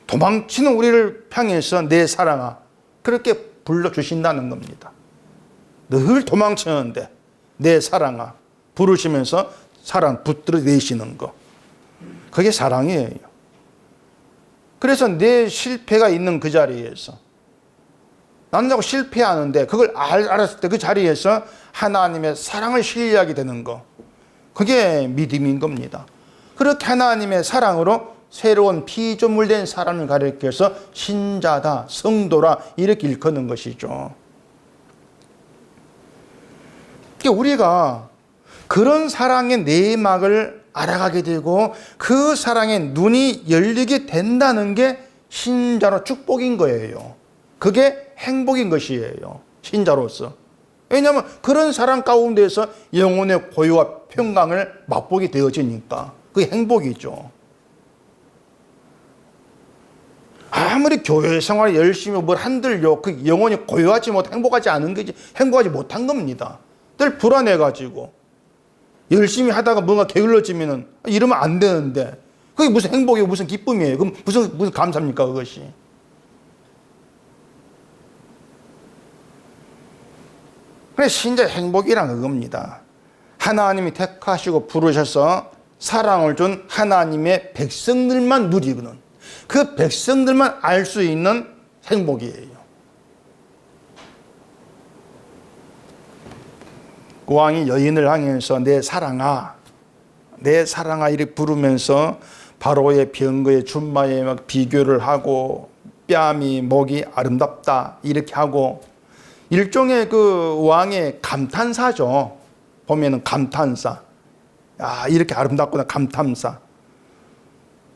도망치는 우리를 향해서 내 사랑아 그렇게 불러주신다는 겁니다. 늘 도망치는데 내 사랑아 부르시면서 사랑 붙들어 내시는 거, 그게 사랑이에요. 그래서 내 실패가 있는 그 자리에서 나는 자꾸 실패하는데 그걸 알았을 때 그 자리에서 하나님의 사랑을 신뢰하게 되는 거, 그게 믿음인 겁니다. 그렇게 하나님의 사랑으로 새로운 피조물된 사람을 가리켜서 신자다, 성도라 이렇게 일컫는 것이죠. 우리가 그런 사랑의 내막을 알아가게 되고 그 사랑의 눈이 열리게 된다는 게 신자로 축복인 거예요. 그게 행복인 것이에요. 신자로서. 왜냐하면 그런 사랑 가운데서 영혼의 고요와 평강을 맛보게 되어지니까 그게 행복이죠. 아무리 교회 생활에 열심히 뭘 한들요, 그 영혼이 고요하지 못, 행복하지 않은 거지, 행복하지 못한 겁니다. 늘 불안해가지고 열심히 하다가 뭔가 게을러지면은 이러면 안 되는데 그게 무슨 행복이고 무슨 기쁨이에요? 그럼 무슨 감사입니까 그것이? 그래 신자의 행복이란 그겁니다. 하나님이 택하시고 부르셔서 사랑을 준 하나님의 백성들만 누리고는 그 백성들만 알 수 있는 행복이에요. 왕이 여인을 향해서 내 사랑아 이렇게 부르면서 바로의 병거의 준마에 막 비교를 하고 뺨이 목이 아름답다 이렇게 하고 일종의 그 왕의 감탄사죠. 보면은 감탄사. 아 이렇게 아름답구나 감탄사.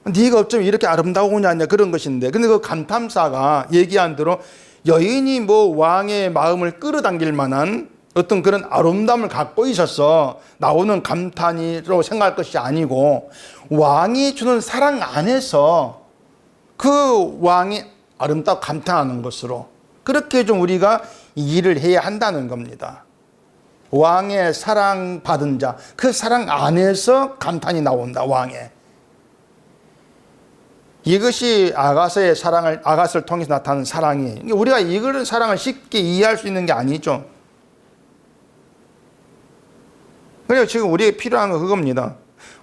네가 어쩜 이렇게 아름다우냐 그런 것인데 근데 그 감탄사가 얘기한 대로 여인이 뭐 왕의 마음을 끌어당길 만한 어떤 그런 아름다움을 갖고 있어서 나오는 감탄이라고 생각할 것이 아니고 왕이 주는 사랑 안에서 그 왕이 아름답고 감탄하는 것으로 그렇게 좀 우리가 일을 해야 한다는 겁니다. 왕의 사랑 받은 자, 그 사랑 안에서 감탄이 나온다. 왕의. 이것이 아가서의 사랑을 아가서를 통해서 나타나는 사랑이에요. 우리가 이런 사랑을 쉽게 이해할 수 있는 게 아니죠. 그래서 지금 우리에게 필요한 건 그겁니다.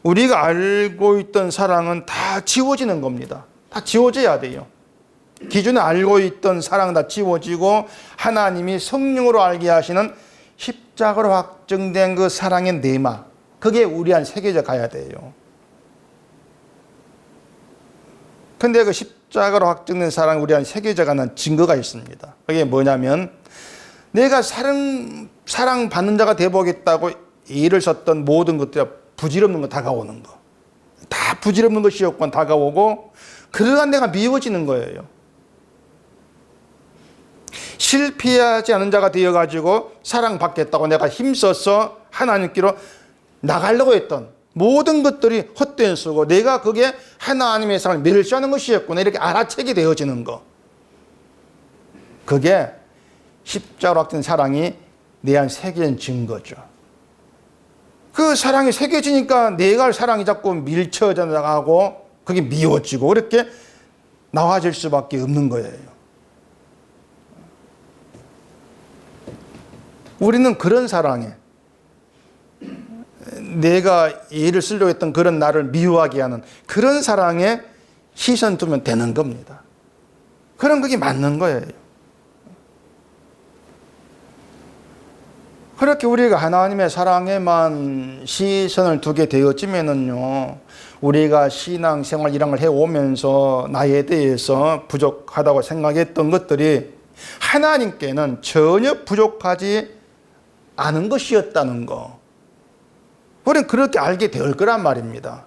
우리가 알고 있던 사랑은 다 지워지는 겁니다. 다 지워져야 돼요. 기존에 알고 있던 사랑은 다 지워지고 하나님이 성령으로 알게 하시는 십자가로 확정된 그 사랑의 내막, 그게 우리 안 새겨져 가야 돼요. 근데 그 십자가로 확정된 사랑 우리 안 새겨져 가는 증거가 있습니다. 그게 뭐냐면 내가 사랑 받는 자가 되보겠다고 애를 썼던 모든 것들이 부질없는 거 다가오는 거. 다 부질없는 것이었건 다가오고 그러한 내가 미워지는 거예요. 실패하지 않은 자가 되어가지고 사랑받겠다고 내가 힘써서 하나님께로 나가려고 했던 모든 것들이 헛된 수고 내가 그게 하나님의 사랑을 멸시하는 것이었구나 이렇게 알아채게 되어지는 거. 그게 십자가로 확정된 사랑이 내 안 새겨진 증거죠. 그 사랑이 새겨지니까 내가 사랑이 자꾸 밀쳐져 나가고 그게 미워지고 그렇게 나와질 수밖에 없는 거예요. 우리는 그런 사랑에 내가 애를 쓰려고 했던 그런 나를 미워하게 하는 그런 사랑에 시선 두면 되는 겁니다. 그럼 그게 맞는 거예요. 그렇게 우리가 하나님의 사랑에만 시선을 두게 되어지면은요, 우리가 신앙생활 이런 걸 해오면서 나에 대해서 부족하다고 생각했던 것들이 하나님께는 전혀 부족하지 않은 것이었다는 거. 우리는 그렇게 알게 될 거란 말입니다.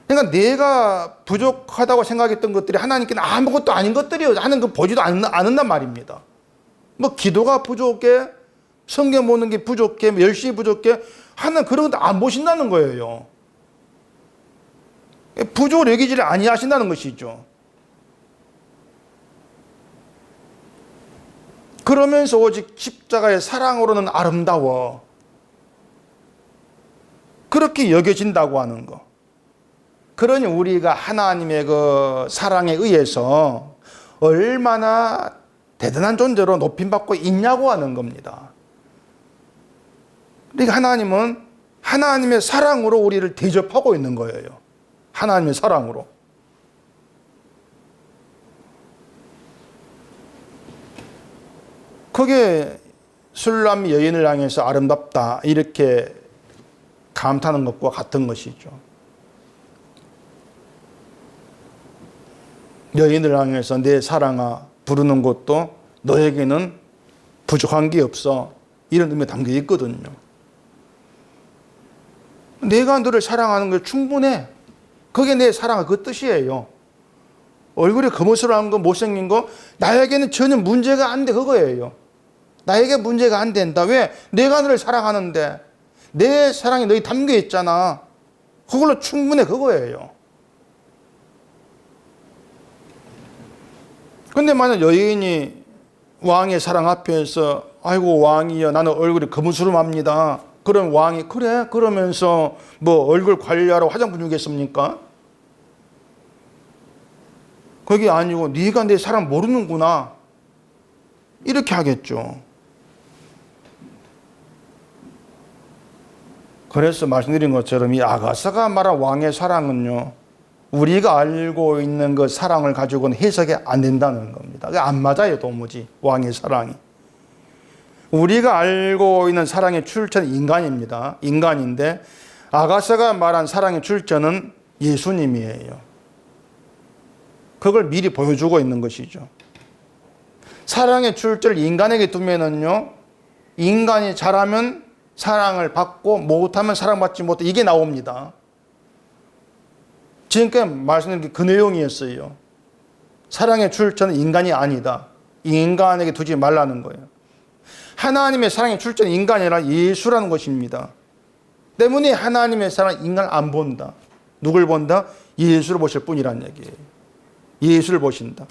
그러니까 내가 부족하다고 생각했던 것들이 하나님께는 아무것도 아닌 것들이요. 하는 거 보지도 않는단 말입니다. 뭐 기도가 부족해, 성경 보는 게 부족해, 열심히 부족해, 하나님 그런 것도 안 보신다는 거예요. 부족을 여기지를 아니하신다는 것이죠. 그러면서 오직 십자가의 사랑으로는 아름다워. 그렇게 여겨진다고 하는 거. 그러니 우리가 하나님의 그 사랑에 의해서 얼마나 대단한 존재로 높임받고 있냐고 하는 겁니다. 그러니까 하나님은 하나님의 사랑으로 우리를 대접하고 있는 거예요. 하나님의 사랑으로. 그게 술람 여인을 향해서 아름답다 이렇게 감탄하는 것과 같은 것이죠. 여인을 향해서 내 사랑아 부르는 것도 너에게는 부족한 게 없어 이런 의미가 담겨 있거든요. 내가 너를 사랑하는 게 충분해. 그게 내 사랑의 그 뜻이에요. 얼굴이 거무스름한 거 못생긴 거 나에게는 전혀 문제가 안 돼 그거예요. 나에게 문제가 안 된다. 왜? 내가 너를 사랑하는데 내 사랑이 너희 담겨 있잖아. 그걸로 충분해 그거예요. 근데 만약 여인이 왕의 사랑 앞에서 아이고 왕이여 나는 얼굴이 거무스름합니다. 그럼 왕이 그래? 그러면서 뭐 얼굴 관리하러 화장품 주겠습니까? 그게 아니고 네가 내 사랑 모르는구나. 이렇게 하겠죠. 그래서 말씀드린 것처럼 이 아가사가 말한 왕의 사랑은요. 우리가 알고 있는 그 사랑을 가지고는 해석이 안 된다는 겁니다. 안 맞아요 도무지 왕의 사랑이. 우리가 알고 있는 사랑의 출처는 인간입니다. 인간인데 아가사가 말한 사랑의 출처는 예수님이에요. 그걸 미리 보여주고 있는 것이죠. 사랑의 출처를 인간에게 두면은요, 인간이 잘하면 사랑을 받고 못하면 사랑받지 못해 이게 나옵니다. 지금까지 말씀드린 게 그 내용이었어요. 사랑의 출처는 인간이 아니다. 인간에게 두지 말라는 거예요. 하나님의 사랑의 출처는 인간이 아니라 예수라는 것입니다. 때문에 하나님의 사랑은 인간을 안 본다. 누굴 본다? 예수를 보실 뿐이란 얘기예요. 예수를 보신다.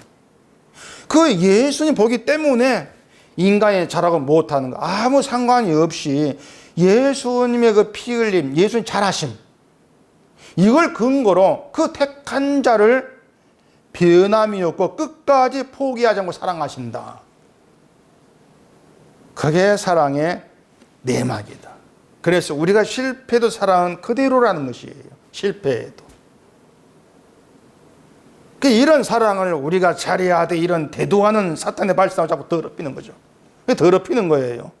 그 예수님 보기 때문에 인간이 잘하고 못하는 거 아무 상관이 없이 예수님의 그 피 흘림, 예수님 잘하심 이걸 근거로 그 택한 자를 변함이 없고 끝까지 포기하지 않고 사랑하신다. 그게 사랑의 내막이다. 그래서 우리가 실패도 사랑은 그대로라는 것이에요. 실패해도. 이런 사랑을 우리가 잘해야 돼 이런 대도하는 사탄의 발상을 자꾸 더럽히는 거죠. 더럽히는 거예요.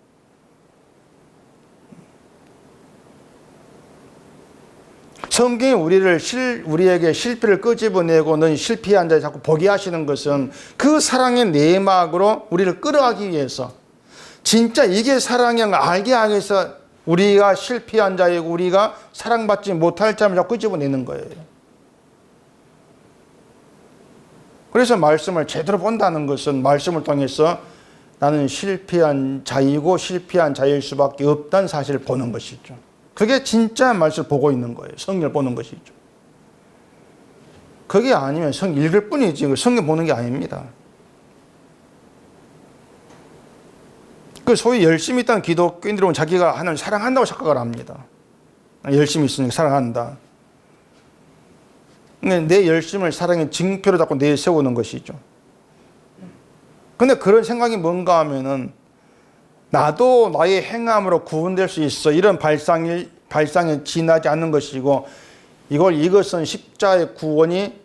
성경이 우리에게 실패를 끄집어내고 넌 실패한 자에 자꾸 보게 하시는 것은 그 사랑의 내막으로 우리를 끌어가기 위해서 진짜 이게 사랑인 걸 알게 하기 위해서 우리가 실패한 자이고 우리가 사랑받지 못할 자를 자꾸 끄집어내는 거예요. 그래서 말씀을 제대로 본다는 것은 말씀을 통해서 나는 실패한 자이고 실패한 자일 수밖에 없다는 사실을 보는 것이죠. 그게 진짜 말씀을 보고 있는 거예요. 성경을 보는 것이죠. 그게 아니면 성경 읽을 뿐이지 성경 보는 게 아닙니다. 그 소위 열심히 있다는 기독교인들은 자기가 하나님을 사랑한다고 착각을 합니다. 열심히 있으니까 사랑한다. 내 열심을 사랑의 징표로 자꾸 내세우는 것이죠. 근데 그런 생각이 뭔가 하면은 나도 나의 행함으로 구원될 수 있어 이런 발상에 지나지 않는 것이고 이것은 십자가의 구원이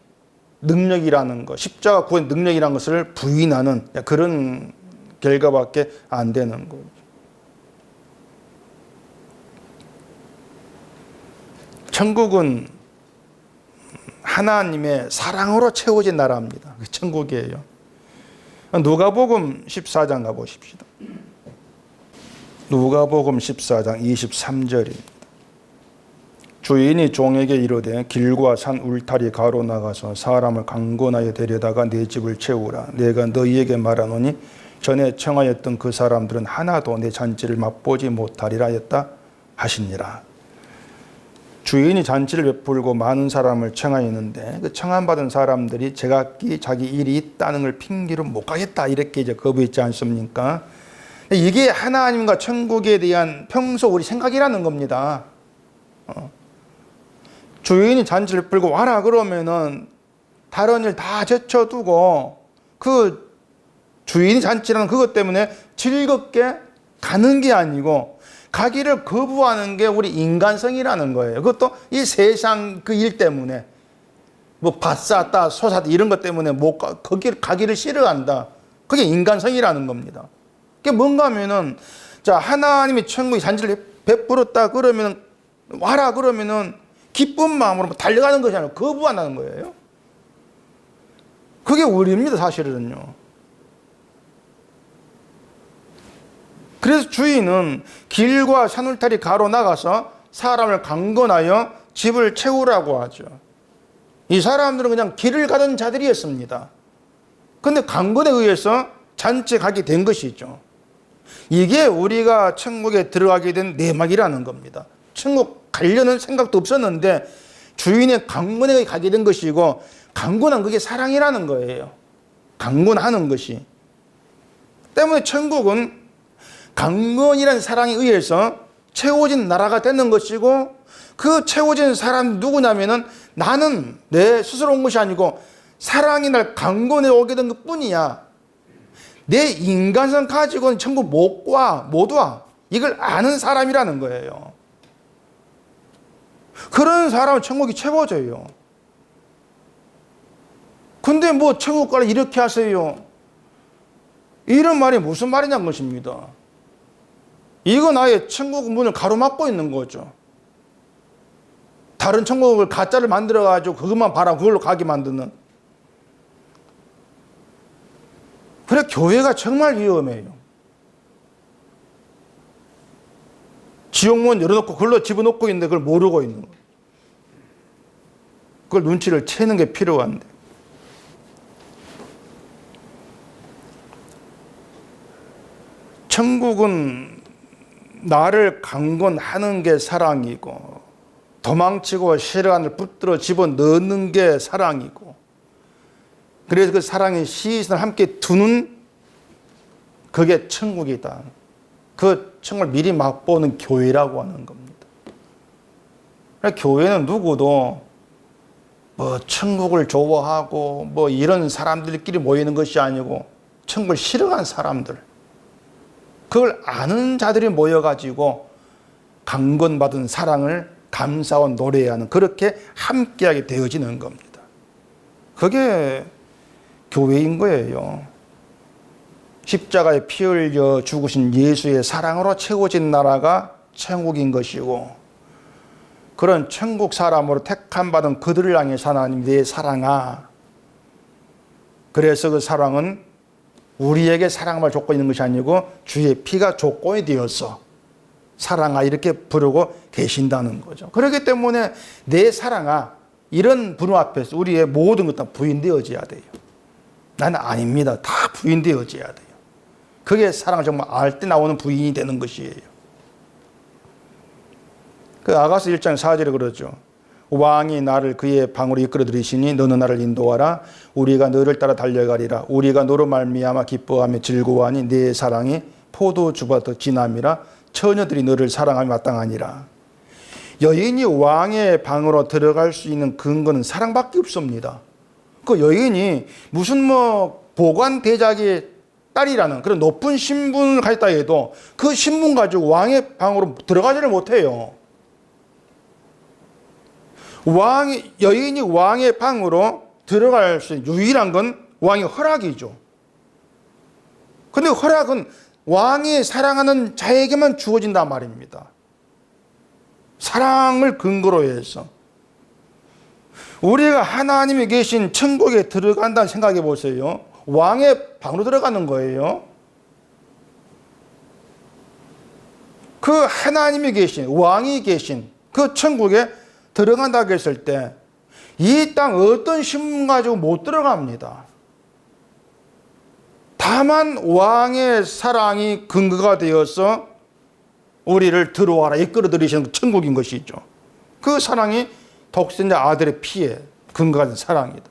능력이라는 것, 십자가 구원의 능력이라는 것을 부인하는 그런 결과밖에 안 되는 거죠. 천국은 하나님의 사랑으로 채워진 나라입니다. 천국이에요. 누가복음 14장 가보십시다. 누가복음 14장 23절입니다. 주인이 종에게 이르되 길과 산 울타리 가로 나가서 사람을 강권하여 데려다가 내 집을 채우라. 내가 너희에게 말하노니 전에 청하였던 그 사람들은 하나도 내 잔치를 맛보지 못하리라 했다 하시니라. 주인이 잔치를 베풀고 많은 사람을 청하였는데 그 청함받은 사람들이 제각기 자기 일이 있다는 걸 핑계로 못 가겠다 이렇게 이제 거부했지 않습니까? 이게 하나님과 천국에 대한 평소 우리 생각이라는 겁니다. 주인이 잔치를 베풀고 와라 그러면은 다른 일 다 제쳐두고 그 주인이 잔치라는 그것 때문에 즐겁게 가는 게 아니고 가기를 거부하는 게 우리 인간성이라는 거예요. 그것도 이 세상 그 일 때문에 뭐 밭쌌다 소샀다 이런 것 때문에 못 거기를 가기를 싫어한다. 그게 인간성이라는 겁니다. 그게 뭔가 하면은 자 하나님이 천국에 잔치를 베풀었다 그러면은 와라 그러면은 기쁜 마음으로 달려가는 것이 아니라 거부한다는 거예요. 그게 우리입니다 사실은요. 그래서 주인은 길과 산울타리 가로 나가서 사람을 강권하여 집을 채우라고 하죠. 이 사람들은 그냥 길을 가던 자들이었습니다. 그런데 강권에 의해서 잔치에 가게 된 것이죠. 이게 우리가 천국에 들어가게 된 내막이라는 겁니다. 천국 가려는 생각도 없었는데 주인의 강권에 가게 된 것이고 강권한 그게 사랑이라는 거예요. 강권하는 것이. 때문에 천국은 강건이라는 사랑에 의해서 채워진 나라가 되는 것이고 그 채워진 사람 누구냐면은 나는 내 스스로 온 것이 아니고 사랑이 날 강건해 오게 된 것 뿐이야. 내 인간성 가지고는 천국 못 와. 이걸 아는 사람이라는 거예요. 그런 사람은 천국이 채워져요. 근데 뭐 천국 가라 이렇게 하세요. 이런 말이 무슨 말이냐는 것입니다. 이건 아예 천국 문을 가로막고 있는 거죠. 다른 천국을 가짜를 만들어가지고 그것만 봐라 그걸로 가게 만드는. 그래 교회가 정말 위험해요. 지옥문 열어놓고 그걸로 집어넣고 있는데 그걸 모르고 있는 거예요. 그걸 눈치를 채는 게 필요한데. 천국은 나를 강권하는 게 사랑이고 도망치고 싫어하는 붙들어 집어넣는 게 사랑이고 그래서 그 사랑의 시선을 함께 두는 그게 천국이다. 그 천국을 미리 맛보는 교회라고 하는 겁니다. 교회는 누구도 뭐 천국을 좋아하고 뭐 이런 사람들끼리 모이는 것이 아니고 천국을 싫어하는 사람들 그걸 아는 자들이 모여가지고 강권받은 사랑을 감사와 노래하는 그렇게 함께하게 되어지는 겁니다. 그게 교회인 거예요. 십자가에 피 흘려 죽으신 예수의 사랑으로 채워진 나라가 천국인 것이고 그런 천국 사람으로 택함 받은 그들을 향해서 하나님 내 사랑아. 그래서 그 사랑은 우리에게 사랑을 줬고 있는 것이 아니고 주의 피가 조건이 되어서 사랑아 이렇게 부르고 계신다는 거죠. 그렇기 때문에 내 사랑아 이런 분호 앞에서 우리의 모든 것 다 부인되어져야 돼요. 나는 아닙니다. 다 부인되어져야 돼요. 그게 사랑을 정말 알 때 나오는 부인이 되는 것이에요. 그 아가서 1장 4절에 그러죠. 왕이 나를 그의 방으로 이끌어 들이시니 너는 나를 인도하라. 우리가 너를 따라 달려가리라. 우리가 너로 말미암아 기뻐하며 즐거워하니 내 사랑이 포도주보다 더 진함이라. 처녀들이 너를 사랑하며 마땅하니라. 여인이 왕의 방으로 들어갈 수 있는 근거는 사랑밖에 없습니다. 그 여인이 무슨 뭐 보관 대작의 딸이라는 그런 높은 신분을 가졌다 해도 그 신분 가지고 왕의 방으로 들어가지를 못해요. 여인이 왕의 방으로 들어갈 수 있는 유일한 건 왕의 허락이죠. 근데 허락은 왕이 사랑하는 자에게만 주어진단 말입니다. 사랑을 근거로 해서. 우리가 하나님이 계신 천국에 들어간다는 생각해 보세요. 왕의 방으로 들어가는 거예요. 그 하나님이 계신, 왕이 계신 그 천국에 들어간다고 했을 때 이 땅 어떤 신분 가지고 못 들어갑니다. 다만 왕의 사랑이 근거가 되어서 우리를 들어와라 이끌어 들이시는 천국인 것이죠. 그 사랑이 독생자 아들의 피에 근거가 된 사랑이다.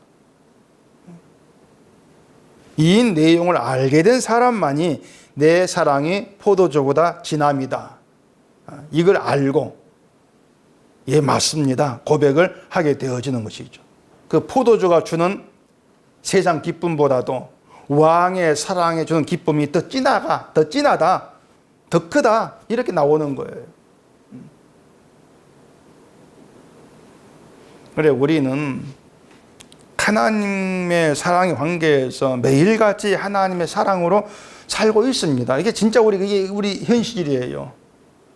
이 내용을 알게 된 사람만이 내 사랑이 포도주보다 진함이다. 이걸 알고 예 맞습니다 고백을 하게 되어지는 것이죠. 그 포도주가 주는 세상 기쁨보다도 왕의 사랑에 주는 기쁨이 더 진하다, 더 크다 이렇게 나오는 거예요. 그래 우리는 하나님의 사랑의 관계에서 매일같이 하나님의 사랑으로 살고 있습니다. 이게 진짜 이게 우리 현실이에요.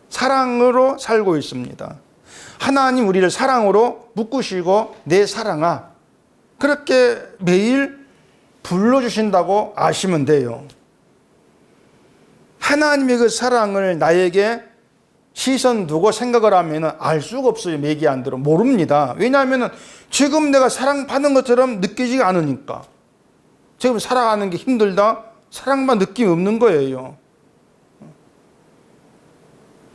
사랑으로 살고 있습니다. 하나님 우리를 사랑으로 묶으시고 내 사랑아 그렇게 매일 불러주신다고 아시면 돼요. 하나님의 그 사랑을 나에게 시선 두고 생각을 하면 알 수가 없어요. 얘기 안 들어 모릅니다. 왜냐하면 지금 내가 사랑받는 것처럼 느끼지가 않으니까. 지금 살아가는 게 힘들다 사랑만 느낌이 없는 거예요.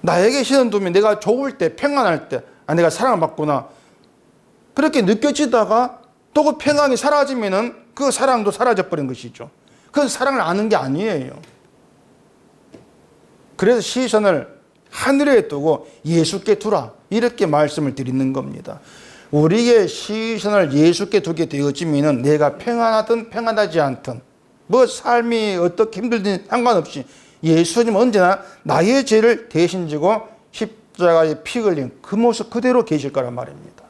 나에게 시선 두면 내가 좋을 때 평안할 때 내가 사랑을 받구나 그렇게 느껴지다가 또 그 평안이 사라지면은 그 사랑도 사라져버린 것이죠. 그건 사랑을 아는 게 아니에요. 그래서 시선을 하늘에 두고 예수께 두라 이렇게 말씀을 드리는 겁니다. 우리의 시선을 예수께 두게 되어지면은 내가 평안하든 평안하지 않든 뭐 삶이 어떻게 힘들든 상관없이 예수님 언제나 나의 죄를 대신 지고 십자가에 피 흘린 그 모습 그대로 계실 거란 말입니다.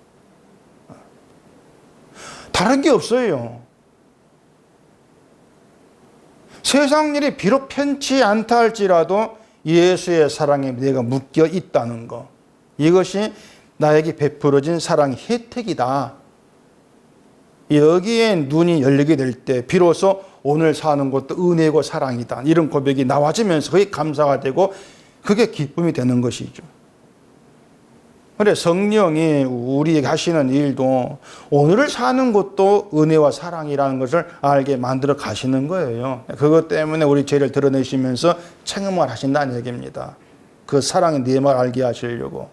다른 게 없어요. 세상 일이 비록 편치 않다 할지라도 예수의 사랑에 내가 묶여 있다는 것 이것이 나에게 베풀어진 사랑의 혜택이다. 여기에 눈이 열리게 될 때 비로소 오늘 사는 것도 은혜고 사랑이다. 이런 고백이 나와지면서 그게 감사가 되고 그게 기쁨이 되는 것이죠. 그래 성령이 우리에게 하시는 일도 오늘을 사는 것도 은혜와 사랑이라는 것을 알게 만들어 가시는 거예요. 그것 때문에 우리 죄를 드러내시면서 책임을 하신다는 얘기입니다. 그 사랑의 내막을 알게 하시려고.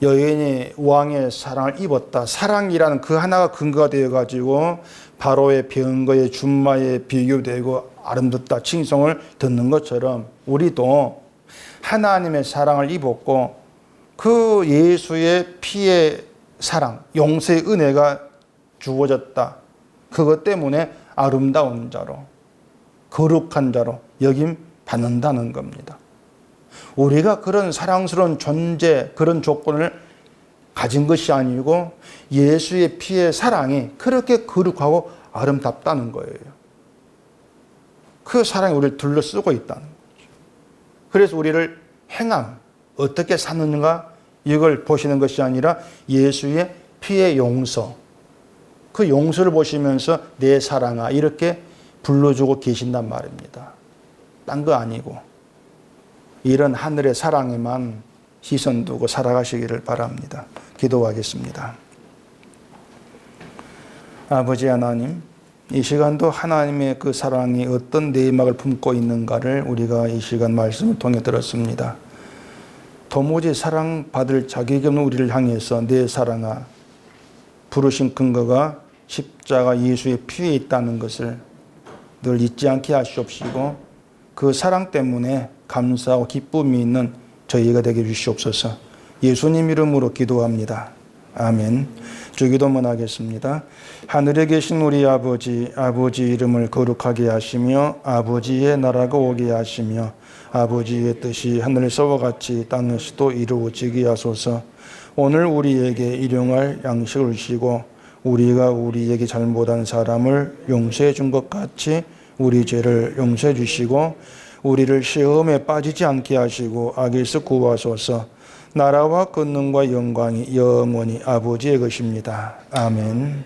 여인이 왕의 사랑을 입었다. 사랑이라는 그 하나가 근거가 되어가지고 바로의 병거의 준마에 비교되고 아름답다 칭송을 듣는 것처럼 우리도 하나님의 사랑을 입었고 그 예수의 피의 사랑, 용서의 은혜가 주어졌다. 그것 때문에 아름다운 자로, 거룩한 자로 여김 받는다는 겁니다. 우리가 그런 사랑스러운 존재, 그런 조건을 가진 것이 아니고 예수의 피의 사랑이 그렇게 거룩하고 아름답다는 거예요. 그 사랑이 우리를 둘러쓰고 있다는 거죠. 그래서 우리를 행함, 어떻게 사는가 이걸 보시는 것이 아니라 예수의 피의 용서, 그 용서를 보시면서 내 사랑아 이렇게 불러주고 계신단 말입니다. 딴 거 아니고 이런 하늘의 사랑에만 시선 두고 살아가시기를 바랍니다. 기도하겠습니다. 아버지 하나님, 이 시간도 하나님의 그 사랑이 어떤 내막을 품고 있는가를 우리가 이 시간 말씀을 통해 들었습니다. 도무지 사랑받을 자격이 없는 우리를 향해서 내 사랑아 부르신 근거가 십자가 예수의 피에 있다는 것을 늘 잊지 않게 하시옵시고 그 사랑 때문에 감사하고 기쁨이 있는 저희가 되게 해주시옵소서. 예수님 이름으로 기도합니다. 아멘. 주기도문 하겠습니다. 하늘에 계신 우리 아버지, 아버지 이름을 거룩하게 하시며 아버지의 나라가 오게 하시며 아버지의 뜻이 하늘에서와 같이 땅에서도 이루어지게 하소서. 오늘 우리에게 일용할 양식을 주시고 우리가 우리에게 잘못한 사람을 용서해 준 것 같이 우리 죄를 용서해 주시고 우리를 시험에 빠지지 않게 하시고 악에서 구하소서. 나라와 권능과 영광이 영원히 아버지의 것입니다. 아멘.